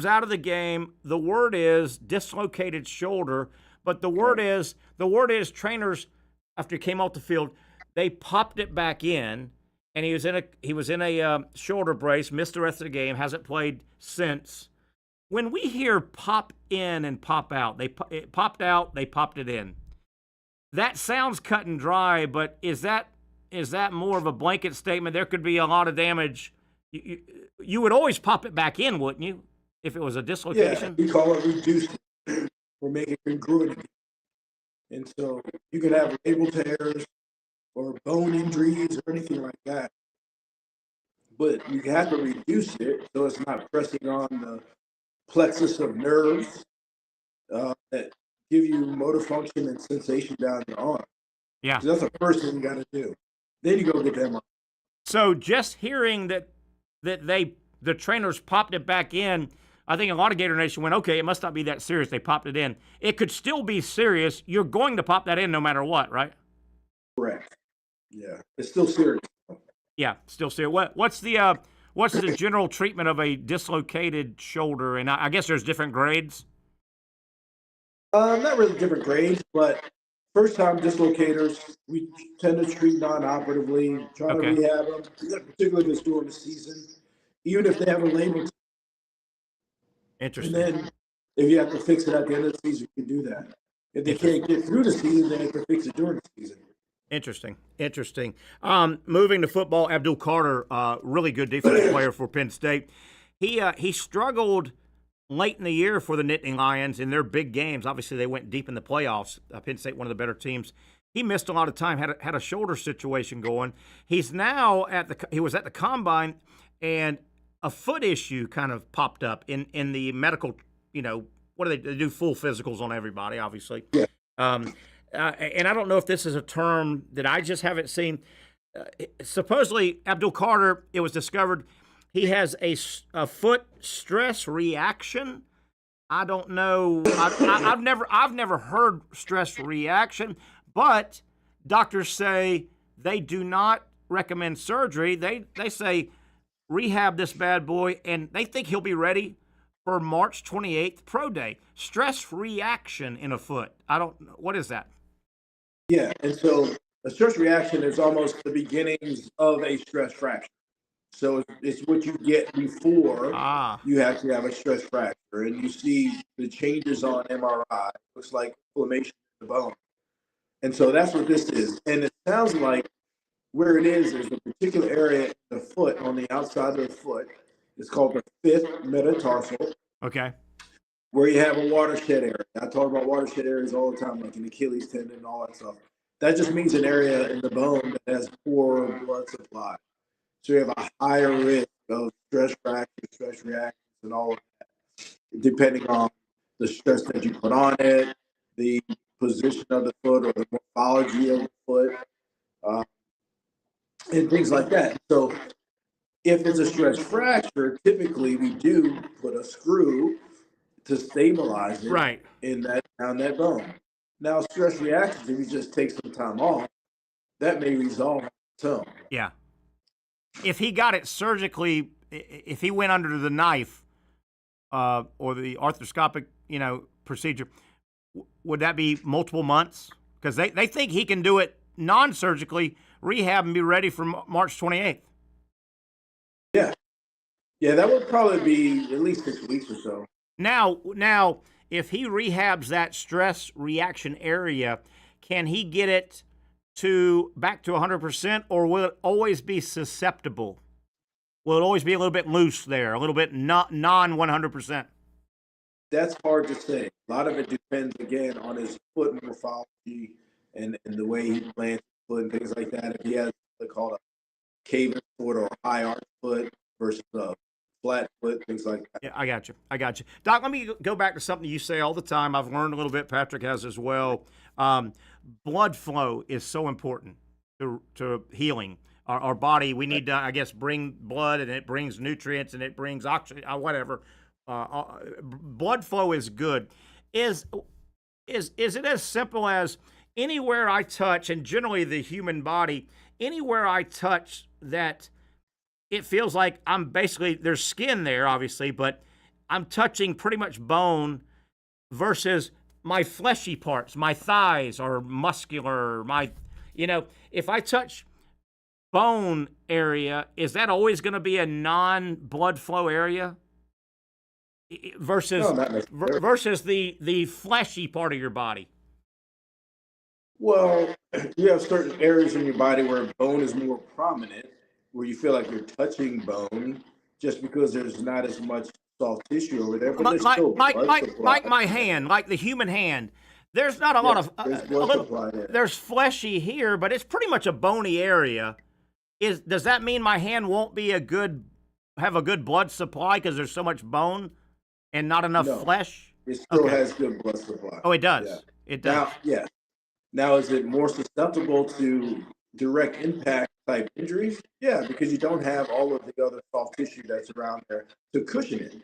out of the game. The word is dislocated shoulder, but the word is trainers, after he came off the field, they popped it back in, and he was in a shoulder brace, missed the rest of the game, hasn't played since. When we hear pop in and pop out, it popped out, they popped it in. That sounds cut and dry, but is that more of a blanket statement? There could be a lot of damage. You would always pop it back in, wouldn't you, if it was a dislocation? Yeah, we call it reduced. We're making congruent. And so you could have labral tears or bone injuries or anything like that. But you have to reduce it so it's not pressing on the plexus of nerves that give you motor function and sensation down your arm. Yeah. So that's the first thing you got to do. Then you go get them. So just hearing that the trainers popped it back in, I think a lot of Gator Nation went, okay, it must not be that serious. They popped it in. It could still be serious. You're going to pop that in no matter what, right? Correct. Yeah, it's still serious. Yeah, still serious. What's the general treatment of a dislocated shoulder? And I guess there's different grades. Not really different grades, but first-time dislocators, we tend to treat non-operatively, try to rehab them, particularly if it's during the season, even if they have a label. Interesting. And then if you have to fix it at the end of the season, you can do that. If they can't get through the season, they have to fix it during the season. Interesting. Moving to football, Abdul Carter, really good defensive player for Penn State. He struggled late in the year for the Nittany Lions in their big games. Obviously, they went deep in the playoffs. Penn State, one of the better teams. He missed a lot of time, had a shoulder situation going. He's now he was at the combine, and a foot issue kind of popped up in the medical, what do they do? Full physicals on everybody, obviously. Yeah. And I don't know if this is a term that I just haven't seen. Supposedly, Abdul Carter, it was discovered he has a foot stress reaction. I don't know. I've never heard stress reaction, but doctors say they do not recommend surgery. They say rehab this bad boy, and they think he'll be ready for March 28th pro day. Stress reaction in a foot. I don't know. What is that? Yeah, and so a stress reaction is almost the beginnings of a stress fracture. So it's what you get before you actually have a stress fracture. And you see the changes on MRI. Looks like inflammation in the bone. And so that's what this is. And it sounds like where it is a particular area in the foot, on the outside of the foot. It's called the fifth metatarsal. Okay. Where you have a watershed area. I talk about watershed areas all the time, like an Achilles tendon and all that stuff. That just means an area in the bone that has poor blood supply. So you have a higher risk of stress fractures, stress reactions, and all of that, depending on the stress that you put on it, the position of the foot or the morphology of the foot, and things like that. So if it's a stress fracture, typically we do put a screw to stabilize it around that bone. Now, stress reactions, if you just take some time off, that may resolve on its own. Yeah. If he got it surgically, if he went under the knife or the arthroscopic, procedure, would that be multiple months? Because they think he can do it non-surgically, rehab, and be ready for March 28th. Yeah. Yeah, that would probably be at least 6 weeks or so. Now, if he rehabs that stress reaction area, can he get it back to 100%, or will it always be susceptible? Will it always be a little bit loose there, a little bit non 100%? That's hard to say. A lot of it depends, again, on his foot morphology and the way he plants his foot and things like that. If he has what they call a cave foot or a high arch foot versus a flat foot, things like that. Yeah, I got you. Doc, let me go back to something you say all the time. I've learned a little bit. Patrick has as well. Blood flow is so important to healing. our body, we need to, I guess, bring blood, and it brings nutrients, and it brings oxygen, whatever. Blood flow is good. Is it as simple as anywhere I touch, and generally the human body, anywhere I touch that it feels like I'm basically, there's skin there, obviously, but I'm touching pretty much bone versus my fleshy parts, my thighs are muscular, if I touch bone area, is that always going to be a non-blood flow area versus the fleshy part of your body? Well, you have certain areas in your body where bone is more prominent, where you feel like you're touching bone, just because there's not as much soft tissue over there. But like my hand, like the human hand. There's not a lot of there's fleshy here, but it's pretty much a bony area. Does that mean my hand won't be have a good blood supply because there's so much bone and not enough flesh? It still has good blood supply. Oh, it does. Yeah. It does. Now, is it more susceptible to direct impact type injuries? Yeah, because you don't have all of the other soft tissue that's around there to cushion it.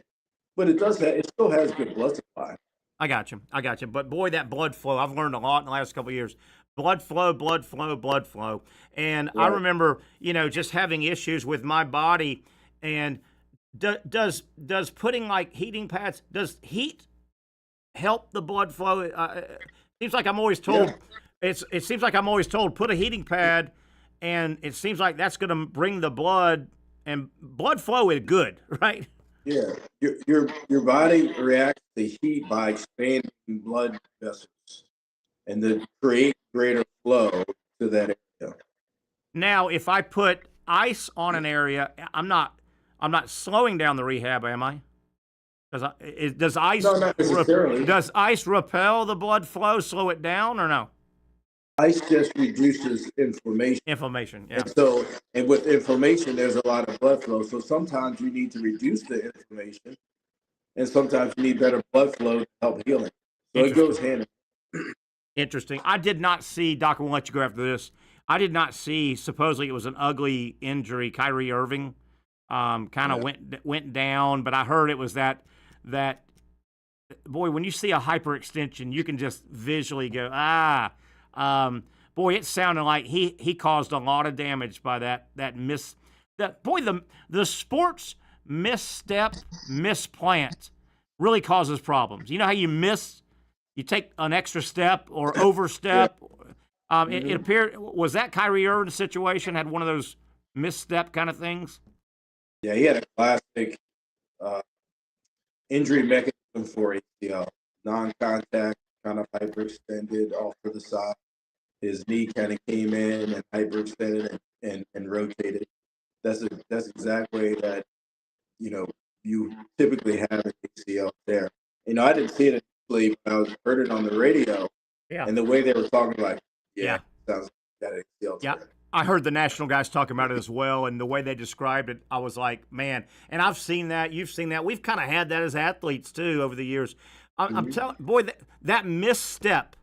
But it still has good blood supply. I got you. But boy, that blood flow, I've learned a lot in the last couple of years. Blood flow. And I remember, just having issues with my body. And does putting like heating pads, does heat help the blood flow? Seems like I'm always told, it seems like I'm always told, put a heating pad, and it seems like that's going to bring the blood, and blood flow is good, right? Yeah, your body reacts to heat by expanding blood vessels, and then create greater flow to that area. Now, if I put ice on an area, I'm not slowing down the rehab, am I? Does ice not necessarily. Does ice repel the blood flow, slow it down, or no? Ice just reduces inflammation. Yeah. And with inflammation, there's a lot of blood flow. So sometimes you need to reduce the inflammation, and sometimes you need better blood flow to help healing. So it goes hand in hand. Interesting. I did not see, Doc, we'll let you go after this. I did not see, supposedly it was an ugly injury, Kyrie Irving went down, but I heard it was that boy, when you see a hyperextension, you can just visually go, boy, it sounded like he caused a lot of damage by that miss. The sports misstep, misplant really causes problems. You know how you take an extra step or overstep. It appeared, was that Kyrie Irving's situation, had one of those misstep kind of things? Yeah, he had a classic injury mechanism for ACL, non-contact, kind of hyperextended off to the side. His knee kind of came in and hyperextended and rotated. That's exact way that you typically have an ACL tear. I didn't see it initially, but I heard it on the radio. Yeah. And the way they were talking, like, sounds like that ACL tear. Yeah. I heard the national guys talking about it as well, and the way they described it, I was like, man. And I've seen that. You've seen that. We've kind of had that as athletes too over the years. I'm telling, boy, that misstep.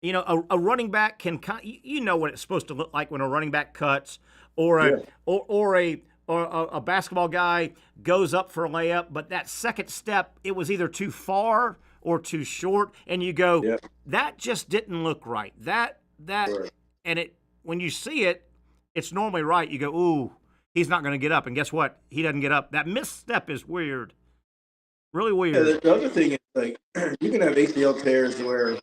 A running back can, what it's supposed to look like when a running back cuts, or a basketball guy goes up for a layup, but that second step, it was either too far or too short, and you go, that just didn't look right. And it. When you see it, it's normally right. You go, ooh, he's not going to get up. And guess what? He doesn't get up. That misstep is weird. Really weird. Yeah, the other thing is, like, you can have ACL tears where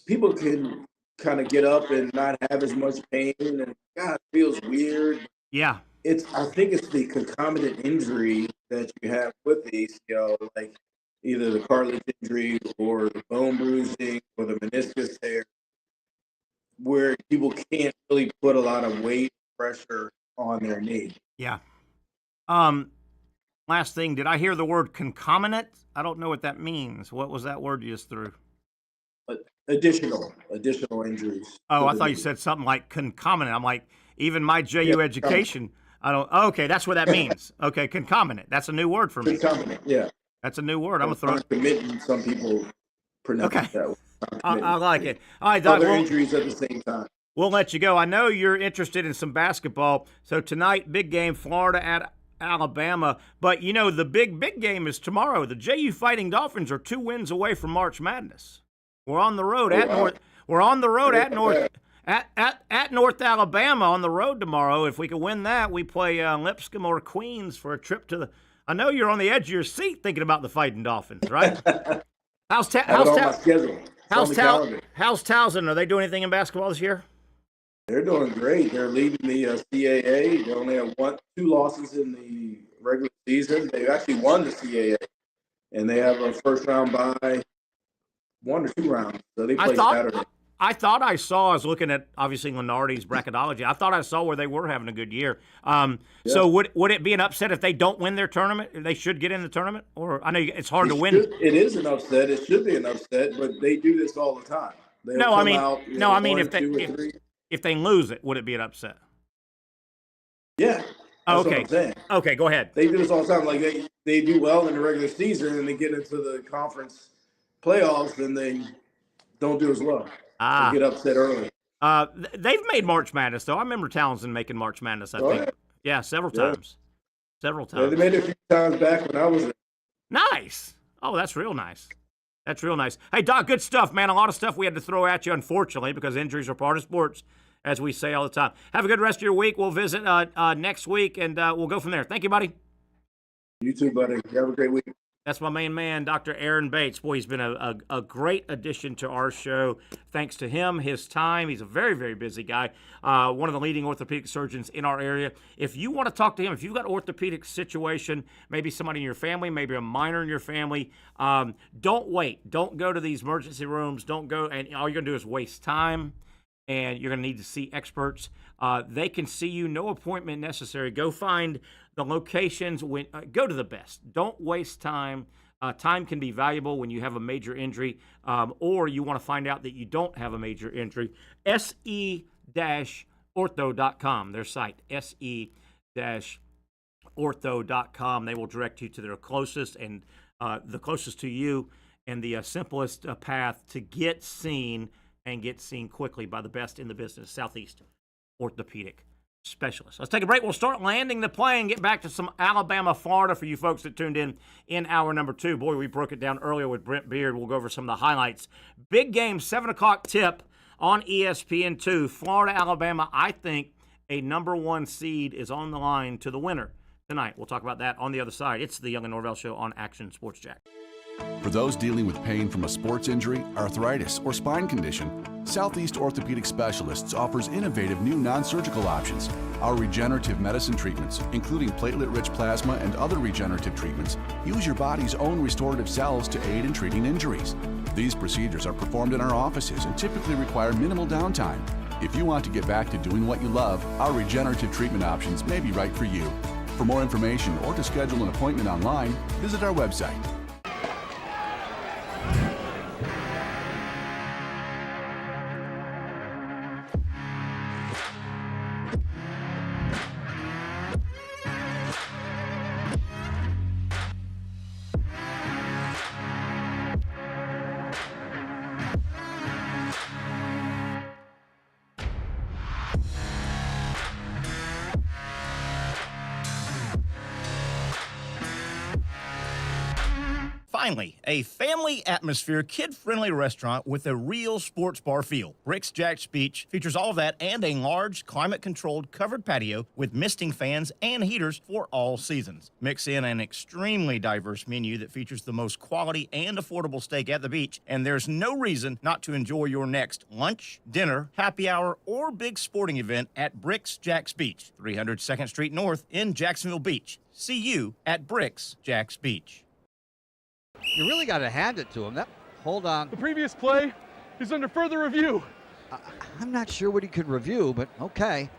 people can kind of get up and not have as much pain, and God, it feels weird. Yeah. I think it's the concomitant injury that you have with the ACL, like either the cartilage injury or the bone bruising or the meniscus tear, where people can't really put a lot of weight pressure on their knee. Yeah. Last thing, did I hear the word concomitant? I don't know what that means. What was that word you just threw? Additional injuries. Oh, I thought you said something like concomitant. I'm like, even my JU education, I don't. Oh, okay, that's what that means. Okay, concomitant. That's a new word for me. Concomitant, yeah. That's a new word. I'm gonna throw. Committing. Some people pronounce it that way. I like it. All right, Doc. Other injuries at the same time. We'll let you go. I know you're interested in some basketball. So tonight, big game, Florida at Alabama. But, the big game is tomorrow. The JU Fighting Dolphins are 2 wins away from March Madness. We're on the road at North. We're on the road at North Alabama on the road tomorrow. If we can win that, we play Lipscomb or Queens for a trip to the. I know you're on the edge of your seat thinking about the Fighting Dolphins, right? How's Towson? Are they doing anything in basketball this year? They're doing great. They're leading the CAA. They only have 2 losses in the regular season. They actually won the CAA, and they have a first round bye, 1 or 2 rounds. So they play Saturday. I thought I saw. I was looking at obviously Lenardi's bracketology. I thought I saw where they were having a good year. So would it be an upset if they don't win their tournament? They should get in the tournament, or I know it's hard to win. It is an upset. It should be an upset, but they do this all the time. If they lose it, would it be an upset? Yeah. That's what I'm saying. Okay, go ahead. They do this all the time. Like they do well in the regular season, and they get into the conference playoffs, and they don't do as well. They get upset early. They've made March Madness, though. I remember Townsend making March Madness, I think. Yeah, several times. Several times. Yeah, they made it a few times back when I was there. Nice. Oh, that's real nice. That's real nice. Hey, Doc, good stuff, man. A lot of stuff we had to throw at you, unfortunately, because injuries are part of sports, as we say all the time. Have a good rest of your week. We'll visit next week, and we'll go from there. Thank you, buddy. You too, buddy. Have a great week. That's my main man, Dr. Aaron Bates. Boy, he's been a great addition to our show. Thanks to him, his time. He's a very, very busy guy. One of the leading orthopedic surgeons in our area. If you want to talk to him, if you've got orthopedic situation, maybe somebody in your family, maybe a minor in your family, don't wait. Don't go to these emergency rooms. Don't go, and all you're going to do is waste time, and you're going to need to see experts. They can see you. No appointment necessary. Go find the locations. Go to the best. Don't waste time. Time can be valuable when you have a major injury, or you want to find out that you don't have a major injury. se-ortho.com, their site, se-ortho.com. They will direct you to their closest and the closest to you and the simplest path to get seen and get seen quickly by the best in the business, Southeast Orthopedic Specialist. Let's take a break. We'll start landing the plane, get back to some Alabama, Florida for you folks that tuned in hour number 2. Boy, we broke it down earlier with Brent Beard. We'll go over some of the highlights. Big game, 7 o'clock tip on ESPN2. Florida, Alabama. I think a number 1 seed is on the line to the winner tonight. We'll talk about that on the other side. It's the Young and Norvelle Show on Action Sports Jack. For those dealing with pain from a sports injury, arthritis, or spine condition, Southeast Orthopedic Specialists offers innovative new non-surgical options. Our regenerative medicine treatments, including platelet-rich plasma and other regenerative treatments, use your body's own restorative cells to aid in treating injuries. These procedures are performed in our offices and typically require minimal downtime. If you want to get back to doing what you love, our regenerative treatment options may be right for you. For more information or to schedule an appointment online, visit our website. Finally, a family atmosphere, kid-friendly restaurant with a real sports bar feel. Bricks Jack's Beach features all of that and a large, climate-controlled covered patio with misting fans and heaters for all seasons. Mix in an extremely diverse menu that features the most quality and affordable steak at the beach, and there's no reason not to enjoy your next lunch, dinner, happy hour, or big sporting event at Bricks Jack's Beach, 300 2nd Street North in Jacksonville Beach. See you at Bricks Jack's Beach. You really got to hand it to him. Hold on. The previous play is under further review. I'm not sure what he could review, but okay.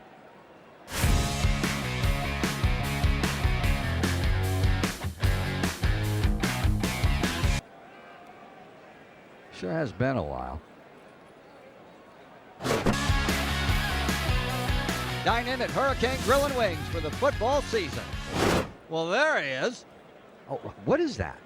Sure has been a while. Dine in at Hurricane Grill and Wings for the football season. Well, there he is. Oh, what is that?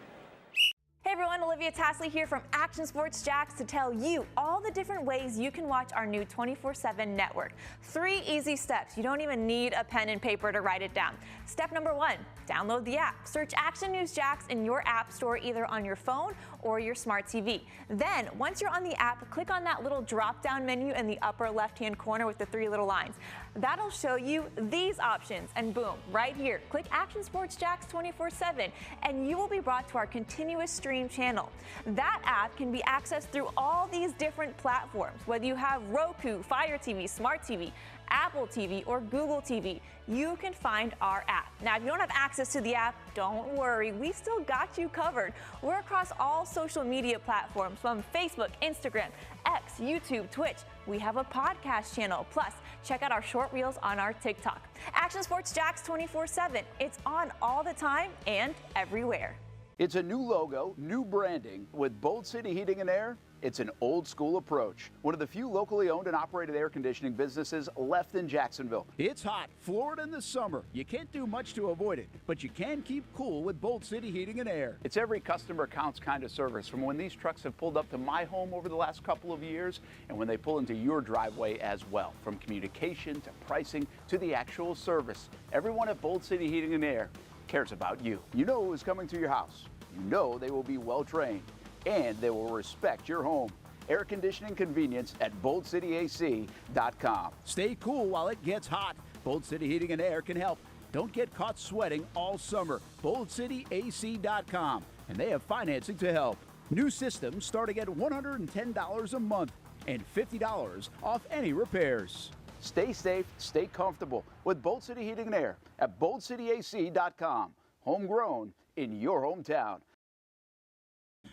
Hey everyone, Olivia Tasley here from Action Sports Jax to tell you all the different ways you can watch our new 24/7 network. 3 easy steps. You don't even need a pen and paper to write it down. Step number 1, download the app. Search Action News Jax in your app store, either on your phone or your smart TV. Then, once you're on the app, click on that little drop-down menu in the upper left-hand corner with the 3 little lines. That'll show you these options, and boom, right here, click Action Sports Jax 24/7, and you will be brought to our continuous stream channel. That app can be accessed through all these different platforms, whether you have Roku, Fire TV, Smart TV, Apple TV, or Google TV. You can find our app. Now, if you don't have access to the app, don't worry. We still got you covered. We're across all social media platforms, from Facebook, Instagram, X, YouTube, Twitch. We have a podcast channel. Plus, check out our short reels on our TikTok. Action Sports Jax 24/7. It's on all the time and everywhere. It's a new logo, new branding. With Bold City Heating and Air, it's an old school approach. One of the few locally owned and operated air conditioning businesses left in Jacksonville. It's hot, Florida in the summer. You can't do much to avoid it, but you can keep cool with Bold City Heating and Air. It's every customer counts kind of service, from when these trucks have pulled up to my home over the last couple of years and when they pull into your driveway as well. From communication to pricing to the actual service, everyone at Bold City Heating and Air cares about you. You know who's coming to your house. You know they will be well trained, and they will respect your home. Air conditioning convenience at boldcityac.com. Stay cool while it gets hot. Bold City Heating and Air can help. Don't get caught sweating all summer. boldcityac.com, and they have financing to help. New systems starting at $110 a month and $50 off any repairs. Stay safe, stay comfortable with Bold City Heating and Air at boldcityac.com. Homegrown in your hometown.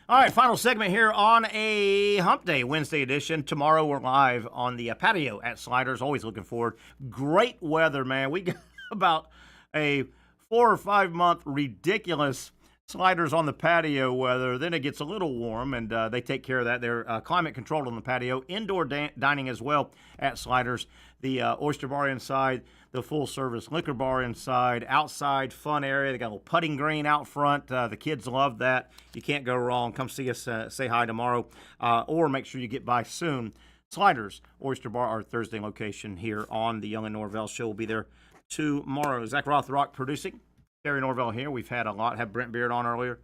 All right, final segment here on a Hump Day Wednesday edition. Tomorrow we're live on the patio at Sliders. Always looking forward. Great weather, man. We got about a 4 or 5 month ridiculous Sliders on the patio weather. Then it gets a little warm, and they take care of that. They're climate controlled on the patio. Indoor dining as well at Sliders. The oyster bar inside, the full-service liquor bar inside, outside fun area. They got a little putting green out front. The kids love that. You can't go wrong. Come see us, say hi tomorrow, or make sure you get by soon. Sliders, Oyster Bar, our Thursday location here on the Young and Norvelle Show. Will be there tomorrow. Zach Rothrock producing. Terry Norvelle here. We've had a lot. Had Brent Beard on earlier.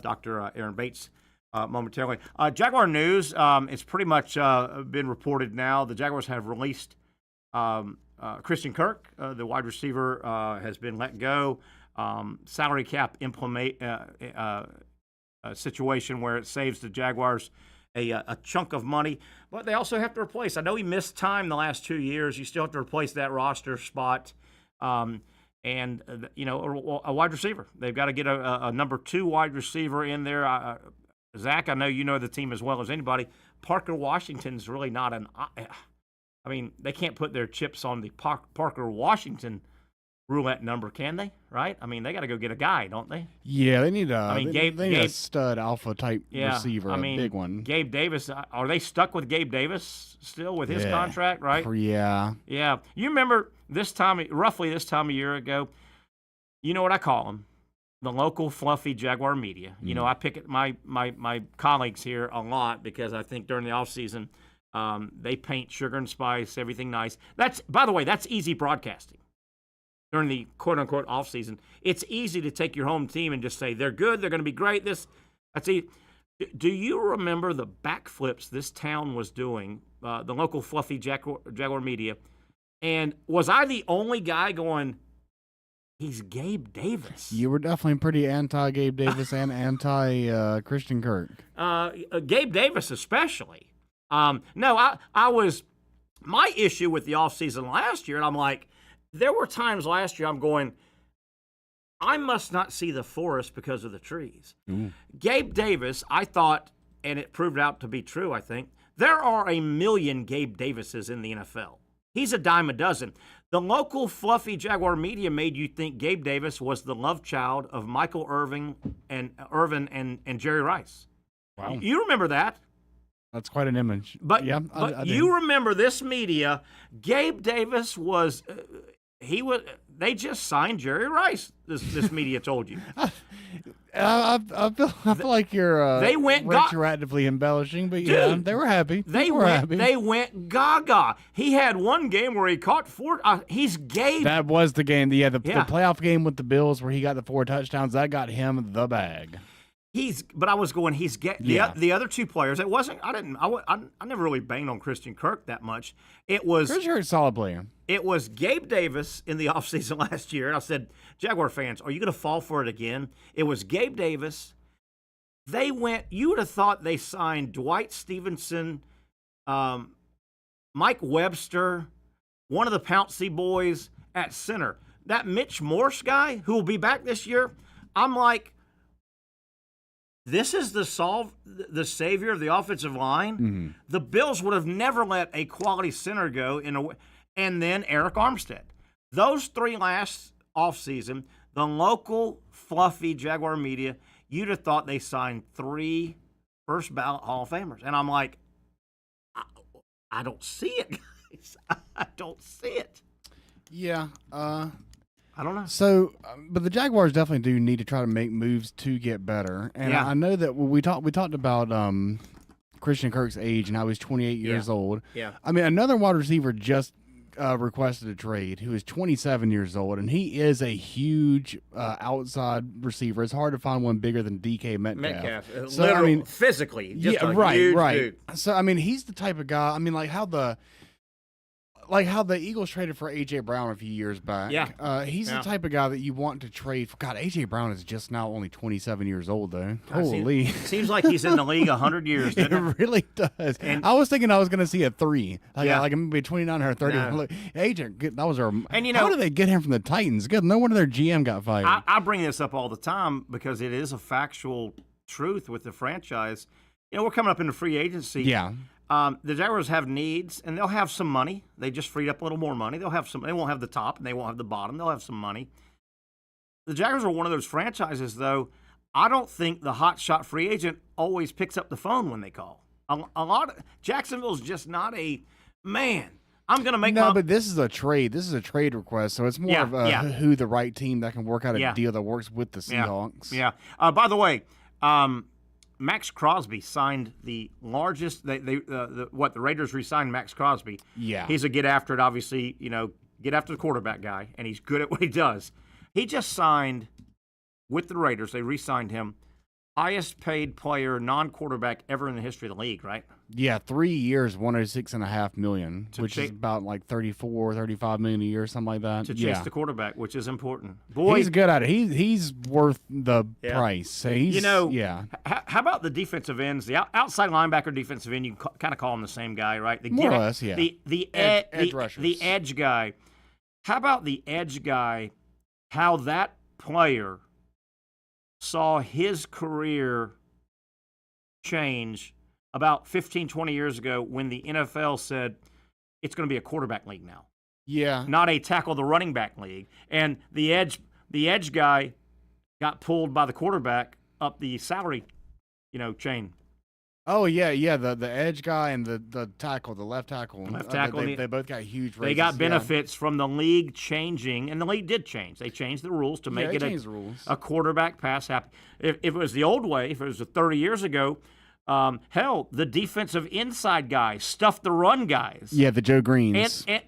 Dr. Aaron Bates momentarily. Jaguar news. It's pretty much been reported now. The Jaguars have released Christian Kirk, the wide receiver, has been let go. Salary cap situation where it saves the Jaguars a chunk of money, but they also have to replace. I know he missed time the last 2 years. You still have to replace that roster spot. And a wide receiver. They've got to get a number 2 wide receiver in there. Zach, I know you know the team as well as anybody. Parker Washington's really not an. I mean, they can't put their chips on the Parker Washington roulette number, can they? Right? I mean, they got to go get a guy, don't they? Yeah, they need a. They need a stud alpha type receiver, a big one. Gabe Davis. Are they stuck with Gabe Davis still with his contract? Right? Yeah. Yeah. You remember roughly this time a year ago? You know what I call them? The local fluffy Jaguar media. You know, I pick at my colleagues here a lot because I think during the offseason, they paint sugar and spice, everything nice. By the way, that's easy broadcasting. During the quote-unquote offseason, it's easy to take your home team and just say, they're good, they're going to be great. That's easy. Do you remember the backflips this town was doing, the local fluffy Jaguar media? And was I the only guy going, he's Gabe Davis? You were definitely pretty anti-Gabe Davis and anti-Christian Kirk. Gabe Davis especially. No, I was – my issue with the offseason last year, and I'm like – there were times last year I'm going, I must not see the forest because of the trees. Gabe Davis, I thought, and it proved out to be true, I think, there are a million Gabe Davises in the NFL. He's a dime a dozen. The local fluffy Jaguar media made you think Gabe Davis was the love child of Michael Irvin and Jerry Rice. Wow. You remember that? That's quite an image. But, yeah, I you remember this media, Gabe Davis was they just signed Jerry Rice. This media told you. I feel like you're they went retroactively embellishing, but yeah, Dude, they were happy. They went gaga. He had one game where he caught 4. He's Gabe. That was the game. The playoff game with the Bills where he got the 4 touchdowns. That got him the bag. But I was going. The other 2 players. It wasn't. I never really banged on Christian Kirk that much. It was Christian Kirk's a solid player. It was Gabe Davis in the offseason last year. And I said, Jaguar fans, are you going to fall for it again? It was Gabe Davis. They went. You would have thought they signed Dwight Stevenson, Mike Webster, one of the Pouncey boys at center. That Mitch Morse guy who will be back this year. I'm like, this is the savior of the offensive line. Mm-hmm. The Bills would have never let a quality center go and then Eric Armstead. Those 3 last offseason, the local fluffy Jaguar media, you'd have thought they signed 3 first ballot Hall of Famers. And I'm like, I don't see it, guys. I don't see it. Yeah. I don't know. So, but the Jaguars definitely do need to try to make moves to get better. And I know that we talked about Christian Kirk's age and how he's 28 years old. Yeah. I mean, another wide receiver just requested a trade who is 27 years old, and he is a huge outside receiver. It's hard to find one bigger than DK Metcalf. So, I mean, physically. Just right. Dude. So, I mean, he's the type of guy, I mean, like how the Eagles traded for A.J. Brown a few years back. Yeah. He's the type of guy that you want to trade for. God, A.J. Brown is just now only 27 years old, though. Holy. Seems like he's in the league 100 years, doesn't it? It really does. And I was thinking I was going to see a 3. Like maybe 29 or 30. No. Look, AJ, that was our. And how did they get him from the Titans? Good. No wonder their GM got fired. I bring this up all the time because it is a factual truth with the franchise. We're coming up into free agency. Yeah. The Jaguars have needs, and they'll have some money. They just freed up a little more money. They'll have some. They won't have the top, and they won't have the bottom. They'll have some money. The Jaguars are one of those franchises, though. I don't think the hotshot free agent always picks up the phone when they call. A lot of Jacksonville's just not a man. I'm going to make but this is a trade. This is a trade request, so it's more of who the right team that can work out a deal that works with the Seahawks. Yeah. By the way. Max Crosby signed the largest. The Raiders re-signed Max Crosby. Yeah, he's a get after it. Obviously, get after the quarterback guy, and he's good at what he does. He just signed with the Raiders. They re-signed him, highest paid player, non-quarterback ever in the history of the league. Right? Yeah, 3 years, $106.5 million, which is about like $35 million a year, something like that. To chase the quarterback, which is important. Boy, he's good at it. He's worth the price. So he's, How about the defensive ends? The outside linebacker, defensive end. You can kind of call him the same guy, right? More or less, yeah. The edge rushers. The edge guy. How about the edge guy? How that player saw his career change about 15, 20 years ago when the NFL said it's going to be a quarterback league now. Yeah. Not a tackle the running back league. And the edge guy got pulled by the quarterback up the salary, chain. Oh, yeah. The edge guy and the tackle, the left tackle. They both got huge raises. They got benefits from the league changing, and the league did change. They changed the rules to make it a quarterback pass happy. If it was the old way, if it was 30 years ago, the defensive inside guys stuffed the run guys. Yeah, the Joe Greens. And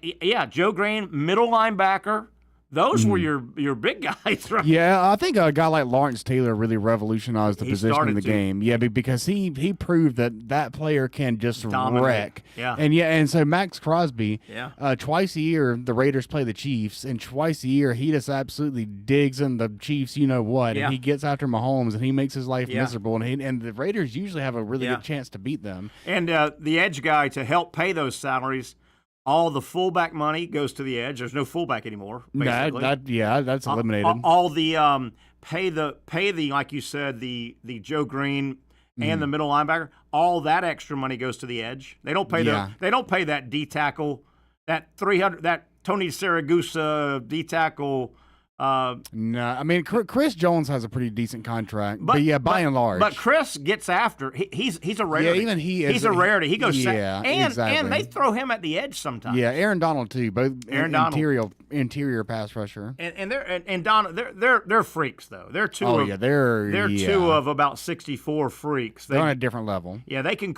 Joe Green, middle linebacker. Those were your big guys, right? Yeah, I think a guy like Lawrence Taylor really revolutionized the position in the game. Yeah, because he proved that player can just wreck. Yeah. And so Max Crosby, twice a year the Raiders play the Chiefs, and twice a year he just absolutely digs in the Chiefs, and he gets after Mahomes and he makes his life miserable. And the Raiders usually have a really good chance to beat them. And the edge guy to help pay those salaries. All the fullback money goes to the edge. There's no fullback anymore. Basically. That's eliminated. All the pay the like you said the Joe Green and the middle linebacker. All that extra money goes to the edge. They don't pay they don't pay that D tackle, that 300 that Tony Saragusa D tackle No, I mean Chris Jones has a pretty decent contract, but yeah, by and large. But Chris gets after. He's a rarity. Yeah, even he is. He's a rarity. He goes. Exactly. And they throw him at the edge sometimes. Yeah, Aaron Donald too. Both Donald. interior pass rusher. And Donald, they're freaks though. They're two. Oh of, yeah, they're two of about 64 freaks. They're on a different level. Yeah, they can.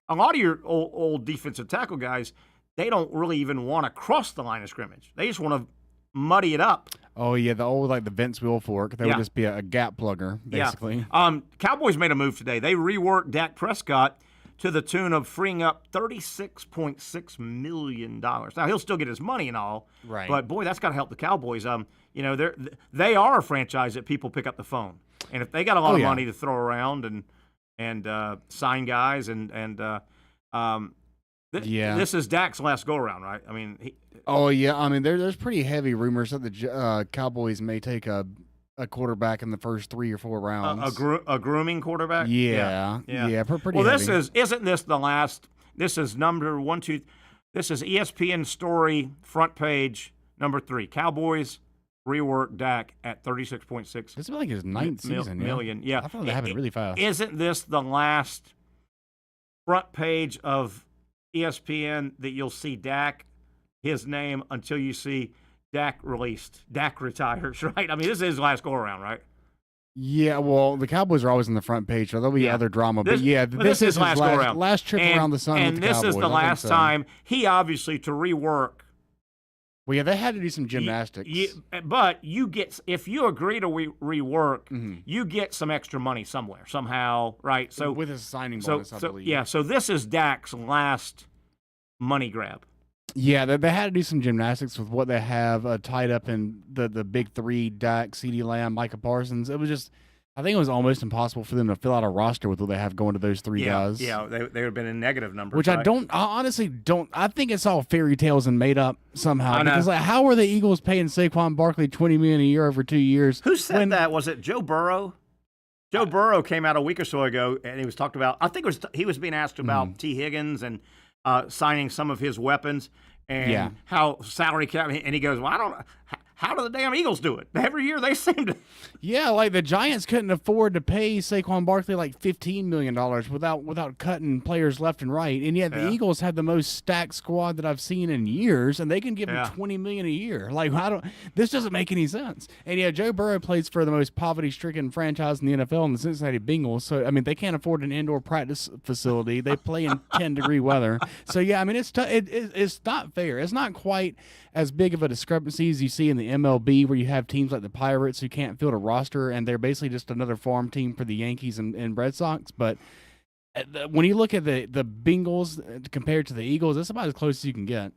A lot of your old defensive tackle guys, they don't really even want to cross the line of scrimmage. They just want to muddy it up. Oh yeah, the old like the Vince Wilfork. They would just be a gap plugger basically. Yeah. Cowboys made a move today. They reworked Dak Prescott to the tune of freeing up $36.6 million. Now he'll still get his money and all, right? But boy, that's got to help the Cowboys. They are a franchise that people pick up the phone, and if they got a lot of money to throw around and sign guys this is Dak's last go around, right? I mean, there's pretty heavy rumors that the Cowboys may take a quarterback in the first 3 or 4 rounds. A grooming quarterback? Yeah. Pretty well, heavy. Isn't this the last? This is number 1, 2. This is ESPN story front page number 3. Cowboys rework Dak at 36.6. This is like his ninth season. Million. Yeah. I thought that happened really fast. Isn't this the last front page of ESPN that you'll see Dak, his name, until you see Dak released? Dak retires, right? I mean, this is his last go-around, right? Yeah, well, the Cowboys are always on the front page, so there'll be other drama. This is his last go-around. Last trip around the sun with the Cowboys. And this is the last time he obviously to rework. Well, yeah, they had to do some gymnastics. But you get, if you agree to rework, you get some extra money somewhere, somehow, right? So with his signing bonus, I believe. Yeah, so this is Dak's last money grab. Yeah, they had to do some gymnastics with what they have tied up in the big 3, Dak, CeeDee Lamb, Micah Parsons. It was just, I think it was almost impossible for them to fill out a roster with what they have going to those 3 guys. Yeah, they would have been in negative numbers. Which right? I honestly don't. I think it's all fairy tales and made up somehow. Because how are the Eagles paying Saquon Barkley $20 million a year over 2 years? Who said that? Was it Joe Burrow? Joe Burrow came out a week or so ago, and he was talked about. I think he was being asked about T. Higgins and signing some of his weapons and how salary cap. And he goes, "Well, I don't. How do the damn Eagles do it? Every year they seem to." Yeah, like the Giants couldn't afford to pay Saquon Barkley like $15 million without cutting players left and right, and yet the Eagles had the most stacked squad that I've seen in years, and they can give him $20 million a year. Like, this doesn't make any sense. And yeah, Joe Burrow plays for the most poverty-stricken franchise in the NFL, in the Cincinnati Bengals. So I mean, they can't afford an indoor practice facility. They play in 10-degree weather. So yeah, I mean, it's not fair. It's not quite as big of a discrepancy as you see in the MLB, where you have teams like the Pirates who can't field a roster, and they're basically just another farm team for the Yankees and Red Sox. But when you look at the Bengals compared to the Eagles, that's about as close as you can get.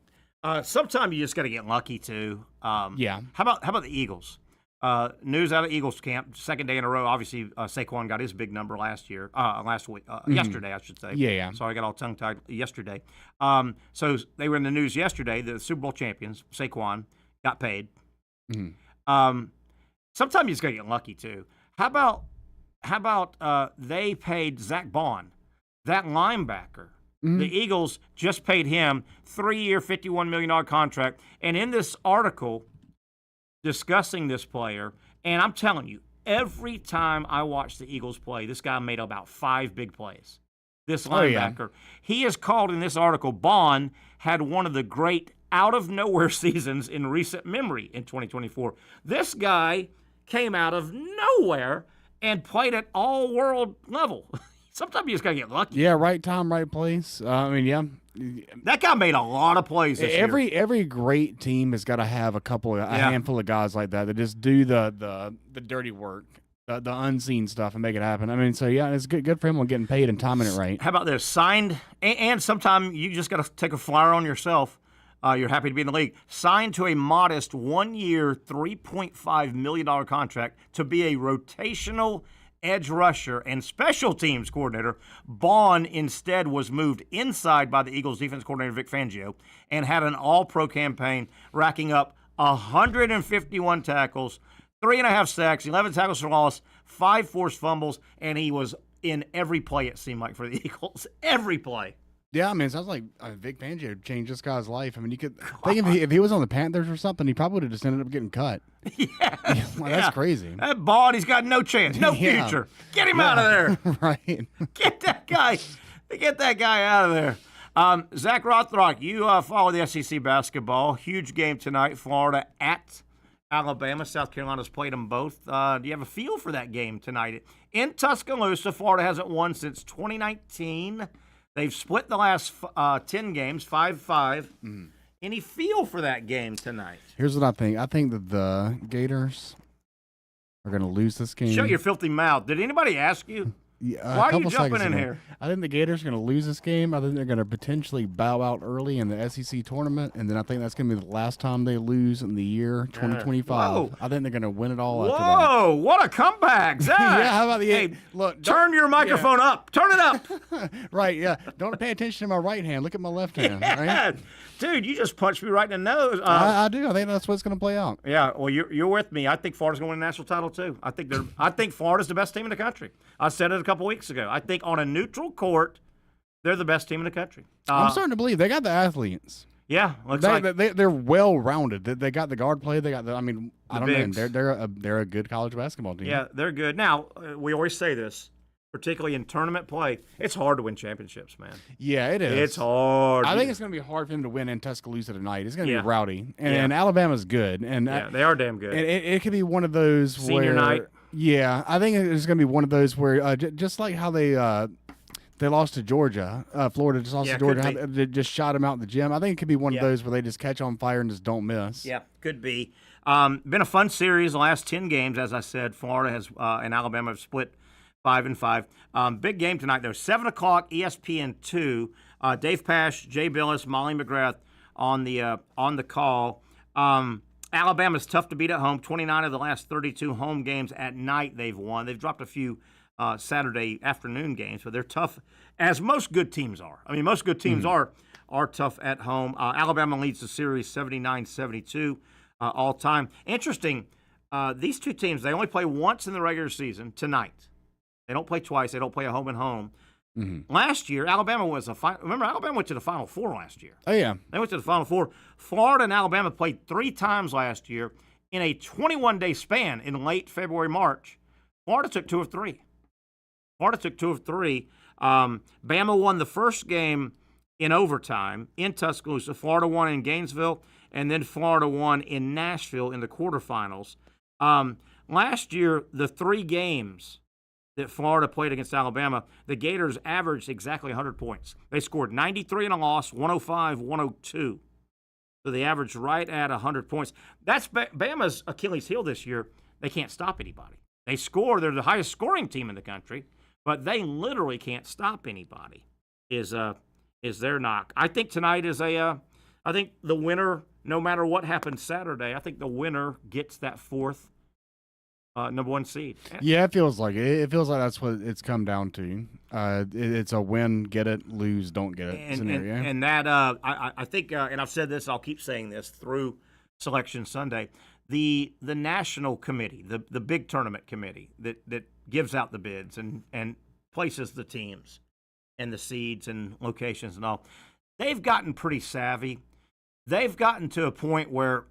Sometimes you just got to get lucky too. Yeah. How about the Eagles? News out of Eagles camp, second day in a row. Obviously, Saquon got his big number last week, yesterday, I should say. Yeah. Sorry, I got all tongue-tied yesterday. So they were in the news yesterday. The Super Bowl champions, Saquon, got paid. Sometimes you just got to get lucky too. How about they paid Zach Bond, that linebacker? The Eagles just paid him 3-year, $51 million contract. And in this article discussing this player, and I'm telling you, every time I watch the Eagles play, this guy made about 5 big plays. This linebacker. He is called in this article, Bond had one of the great out-of-nowhere seasons in recent memory in 2024. This guy came out of nowhere and played at all-world level. Sometimes you just got to get lucky. Yeah, right time, right place. I mean, yeah. That guy made a lot of plays this year. Every great team has got to have a handful of guys like that just do the dirty work, the unseen stuff, and make it happen. I mean, so yeah, it's good for him on getting paid and timing it right. How about this? Signed, and sometimes you just got to take a flyer on yourself. You're happy to be in the league. Signed to a modest 1-year, $3.5 million contract to be a rotational edge rusher and special teams coordinator. Bond instead was moved inside by the Eagles defense coordinator Vic Fangio and had an all-pro campaign, racking up 151 tackles, 3.5 sacks, 11 tackles for loss, 5 forced fumbles, and he was in every play, it seemed like, for the Eagles. Every play. Yeah, I mean, it sounds like Vic Fangio changed this guy's life. I mean, you could think if he was on the Panthers or something, he probably would have just ended up getting cut. That's crazy. That ball, he's got no chance, no future. Get him out of there. Right. Get that guy. Get that guy out of there. Zach Rothrock, you follow the SEC basketball. Huge game tonight. Florida at Alabama. South Carolina's played them both. Do you have a feel for that game tonight? In Tuscaloosa, Florida hasn't won since 2019. They've split the last 10 games, 5-5. Any feel for that game tonight? Here's what I think. I think that the Gators are going to lose this game. Shut your filthy mouth. Did anybody ask you? Why are you jumping in here? I think the Gators are going to lose this game. I think they're going to potentially bow out early in the SEC tournament, and then I think that's going to be the last time they lose in the year 2025. Whoa. I think they're going to win it all after that. Whoa, what a comeback, Zach. Yeah, how about the hey, look? Turn your microphone up. Turn it up. Right, yeah. Don't pay attention to my right hand. Look at my left hand. Right? Dude, you just punched me right in the nose. I do. I think that's what's going to play out. Yeah, well, you're with me. I think Florida's going to win a national title, too. I think Florida's the best team in the country. I said it a couple weeks ago. I think on a neutral court, they're the best team in the country. I'm starting to believe they got the athletes. Yeah, they're well rounded. They got the guard play. They got the. I mean, I don't know. They're a good college basketball team. Yeah, they're good. Now we always say this, particularly in tournament play, it's hard to win championships, man. Yeah, it is. It's hard. I think it's going to be hard for them to win in Tuscaloosa tonight. It's going to be rowdy, and Alabama's good, and they are damn good. And it could be one of those senior where, night. Yeah, I think it's going to be one of those where just like how they lost to Georgia, Florida just lost to Georgia. How they just shot them out in the gym. I think it could be one of those where they just catch on fire and just don't miss. Yeah, could be. Been a fun series the last 10 games, as I said. Florida has and Alabama have split 5-5. Big game tonight, though. 7 o'clock, ESPN2. Dave Pasch, Jay Billis, Molly McGrath on the call. Alabama's tough to beat at home. 29 of the last 32 home games at night they've won. They've dropped a few Saturday afternoon games, but they're tough, as most good teams are. I mean, most good teams are tough at home. Alabama leads the series 79-72 all time. Interesting, these two teams, they only play once in the regular season tonight. They don't play twice. They don't play a home and home. Last year, Alabama was remember, Alabama went to the Final Four last year. Oh, yeah. They went to the Final Four. Florida and Alabama played 3 times last year in a 21-day span in late February, March. Florida took 2 of 3. Bama won the first game in overtime in Tuscaloosa. Florida won in Gainesville, and then Florida won in Nashville in the quarterfinals. Last year, the 3 games that Florida played against Alabama, the Gators averaged exactly 100 points. They scored 93 in a loss, 105, 102. So they averaged right at 100 points. That's Bama's Achilles heel this year. They can't stop anybody. They score. They're the highest scoring team in the country, but they literally can't stop anybody is their knock. I think tonight is I think the winner, no matter what happens Saturday, I think the winner gets that 4th number 1 seed. Yeah, it feels like it. It feels like that's what it's come down to. It's a win, get it, lose, don't get it scenario. And that I think, and I've said this, I'll keep saying this through Selection Sunday. The national committee, the big tournament committee that gives out the bids and places the teams and the seeds and locations and all, they've gotten pretty savvy. They've gotten to a point where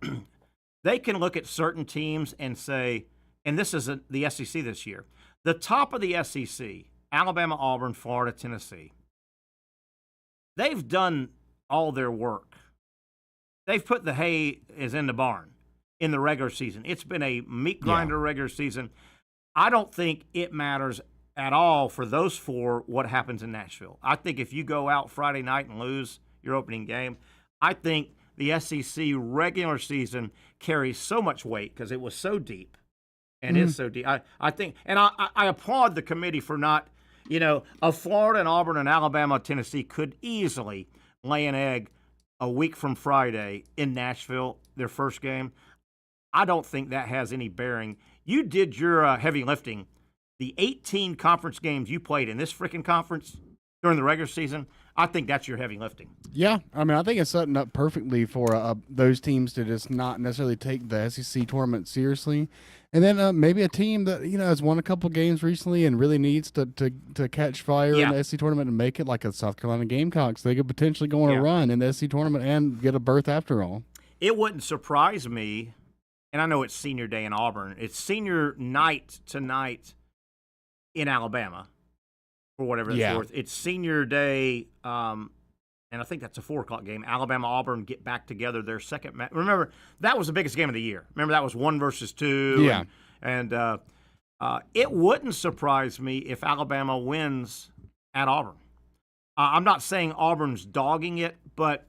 they can look at certain teams and say, and this is the SEC this year, the top of the SEC, Alabama, Auburn, Florida, Tennessee, they've done all their work. They've put the hay is in the barn in the regular season. It's been a meat grinder regular season. I don't think it matters at all for those 4 what happens in Nashville. I think if you go out Friday night and lose your opening game, I think the SEC regular season carries so much weight because it was so deep. And it's so deep. I think, and I applaud the committee for not, a Florida and Auburn and Alabama, Tennessee could easily lay an egg a week from Friday in Nashville, their first game. I don't think that has any bearing. You did your heavy lifting. The 18 conference games you played in this freaking conference during the regular season, I think that's your heavy lifting. Yeah, I mean, I think it's setting up perfectly for those teams to just not necessarily take the SEC tournament seriously And then maybe a team that has won a couple games recently and really needs to catch fire in the SEC tournament and make it like a South Carolina Gamecocks. They could potentially go on a run in the SEC tournament and get a berth after all. It wouldn't surprise me, and I know it's senior day in Auburn. It's senior night tonight in Alabama, for whatever that's worth. It's senior day, and I think that's a 4:00 game. Alabama-Auburn get back together their second match. Remember, that was the biggest game of the year. Remember, that was 1 versus 2. Yeah. And it wouldn't surprise me if Alabama wins at Auburn. I'm not saying Auburn's dogging it, but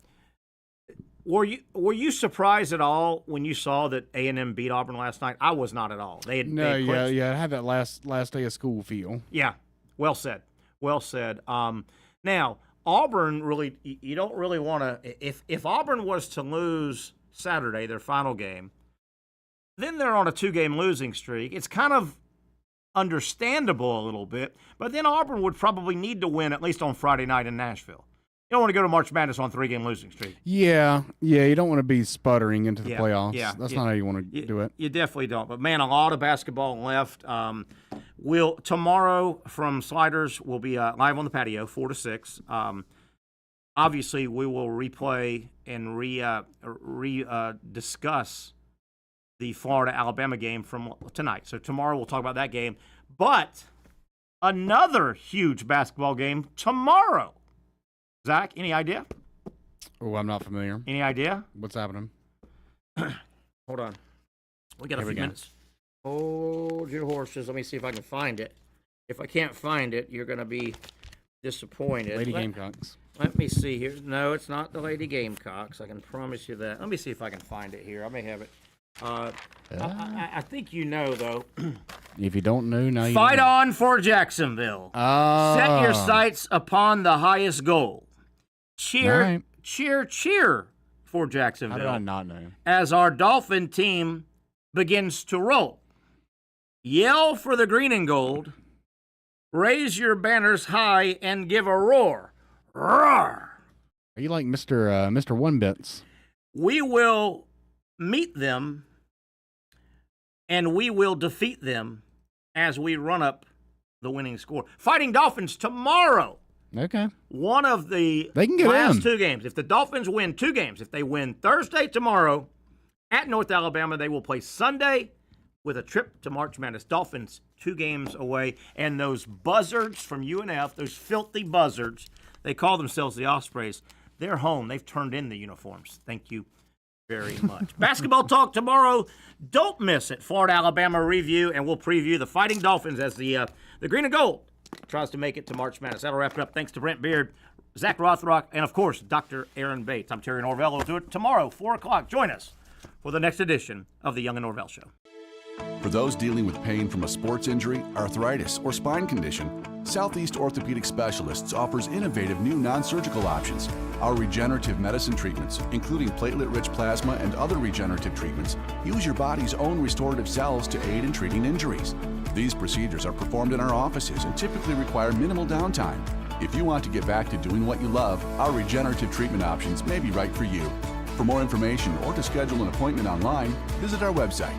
were you surprised at all when you saw that A&M beat Auburn last night? I was not at all. They had I had that last day of school feel. Yeah, well said. Well said. Now, Auburn really, you don't really want to, if Auburn was to lose Saturday, their final game, then they're on a 2-game losing streak. It's kind of understandable a little bit, but then Auburn would probably need to win at least on Friday night in Nashville. You don't want to go to March Madness on 3-game losing streak. Yeah, you don't want to be sputtering into the playoffs. Yeah, that's not how you want to do it. You definitely don't. But man, a lot of basketball left. Tomorrow from Sliders will be live on the patio, 4 to 6. Obviously, we will replay and discuss the Florida-Alabama game from tonight. So tomorrow we'll talk about that game. But another huge basketball game tomorrow. Zach, any idea? Oh, I'm not familiar. Any idea? What's happening? Hold on. We got a few minutes. Hold your horses. Let me see if I can find it. If I can't find it, you're going to be disappointed. Lady Gamecocks. Let me see here. No, it's not the Lady Gamecocks. I can promise you that. Let me see if I can find it here. I may have it. I think you know, though. If you don't know, now you Fight know. on for Jacksonville. Set your sights upon the highest goal. Cheer, cheer for Jacksonville. How did I not know? As our Dolphin team begins to roll. Yell for the green and gold. Raise your banners high and give a roar. Roar! Are you like Mr. One Bits? We will meet them and we will defeat them as we run up the winning score. Fighting Dolphins tomorrow. Okay. One of the last 2 games. If the Dolphins win 2 games, if they win Thursday tomorrow at North Alabama, they will play Sunday with a trip to March Madness. Dolphins 2 games away. And those buzzards from UNF, those filthy buzzards, they call themselves the Ospreys. They're home. They've turned in the uniforms. Thank you very much. Basketball talk tomorrow. Don't miss it. Florida-Alabama review, and we'll preview the Fighting Dolphins as the green and gold tries to make it to March Madness. That'll wrap it up. Thanks to Brent Beard, Zach Rothrock, and, of course, Dr. Aaron Bates. I'm Terry Norvelle. We'll do it tomorrow, 4 o'clock. Join us for the next edition of the Young and Norvelle Show. For those dealing with pain from a sports injury, arthritis, or spine condition, Southeast Orthopedic Specialists offers innovative new non-surgical options. Our regenerative medicine treatments, including platelet-rich plasma and other regenerative treatments, use your body's own restorative cells to aid in treating injuries. These procedures are performed in our offices and typically require minimal downtime. If you want to get back to doing what you love, our regenerative treatment options may be right for you. For more information or to schedule an appointment online, visit our website.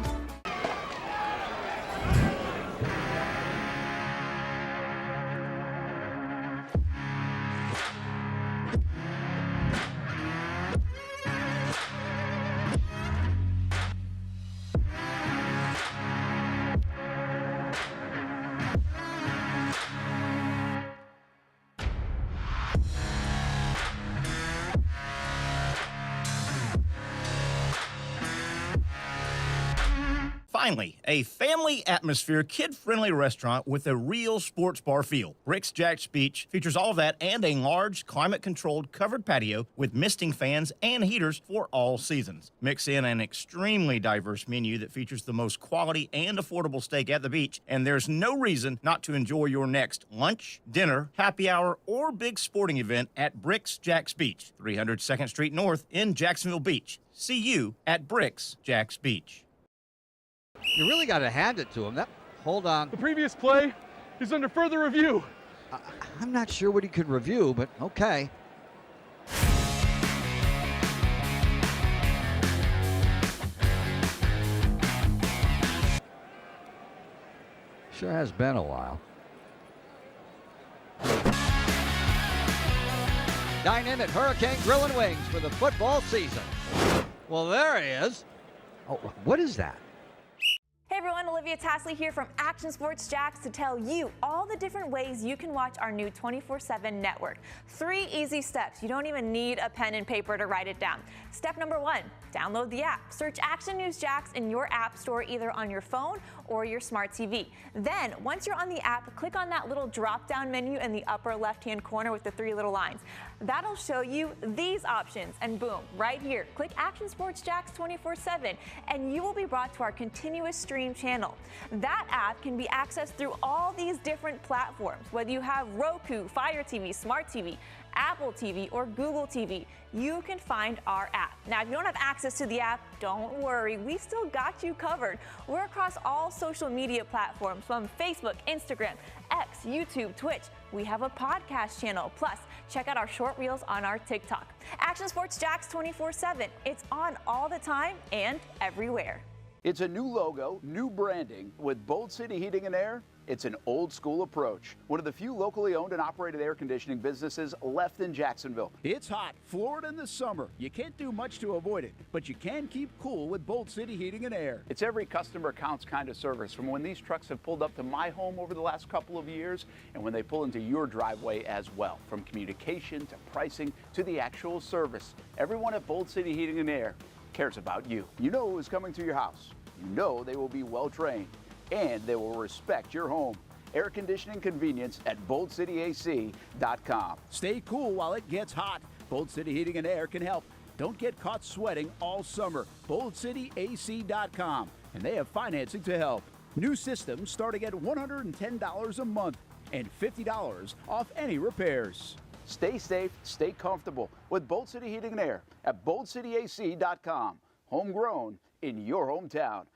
Finally, a family atmosphere, kid-friendly restaurant with a real sports bar feel. Bricks Jack's Beach features all of that and a large, climate-controlled covered patio with misting fans and heaters for all seasons. Mix in an extremely diverse menu that features the most quality and affordable steak at the beach, and there's no reason not to enjoy your next lunch, dinner, happy hour, or big sporting event at Bricks Jack's Beach, 300 2nd Street North in Jacksonville Beach. See you at Bricks Jack's Beach. You really got to hand it to him. Hold on. The previous play is under further review. I'm not sure what he could review, but okay. Sure has been a while. Dine in at Hurricane Grill and Wings for the football season. Well, there he is. Oh, what is that? Hey everyone, Olivia Tasley here from Action Sports Jax to tell you all the different ways you can watch our new 24/7 network. 3 easy steps. You don't even need a pen and paper to write it down. Step number 1, download the app. Search Action News Jax in your app store either on your phone or your smart TV. Then, once you're on the app, click on that little drop-down menu in the upper left-hand corner with the 3 little lines. That'll show you these options, and boom, right here, click Action Sports Jax 24/7, and you will be brought to our continuous stream channel. That app can be accessed through all these different platforms, whether you have Roku, Fire TV, Smart TV, Apple TV, or Google TV. You can find our app. Now, if you don't have access to the app, don't worry, we still got you covered. We're across all social media platforms from Facebook, Instagram, X, YouTube, Twitch. We have a podcast channel. Plus, check out our short reels on our TikTok. Action Sports Jax 24/7. It's on all the time and everywhere. It's a new logo, new branding. With Bold City Heating and Air, it's an old school approach. One of the few locally owned and operated air conditioning businesses left in Jacksonville. It's hot, Florida in the summer. You can't do much to avoid it, but you can keep cool with Bold City Heating and Air. It's every customer counts kind of service, from when these trucks have pulled up to my home over the last couple of years and when they pull into your driveway as well. From communication to pricing to the actual service, everyone at Bold City Heating and Air cares about you. You know who's coming to your house. You know they will be well trained, and they will respect your home. Air conditioning convenience at boldcityac.com. Stay cool while it gets hot. Bold City Heating and Air can help. Don't get caught sweating all summer. boldcityac.com, and they have financing to help. New systems starting at $110 a month and $50 off any repairs. Stay safe, stay comfortable with Bold City Heating and Air at boldcityac.com. Homegrown in your hometown.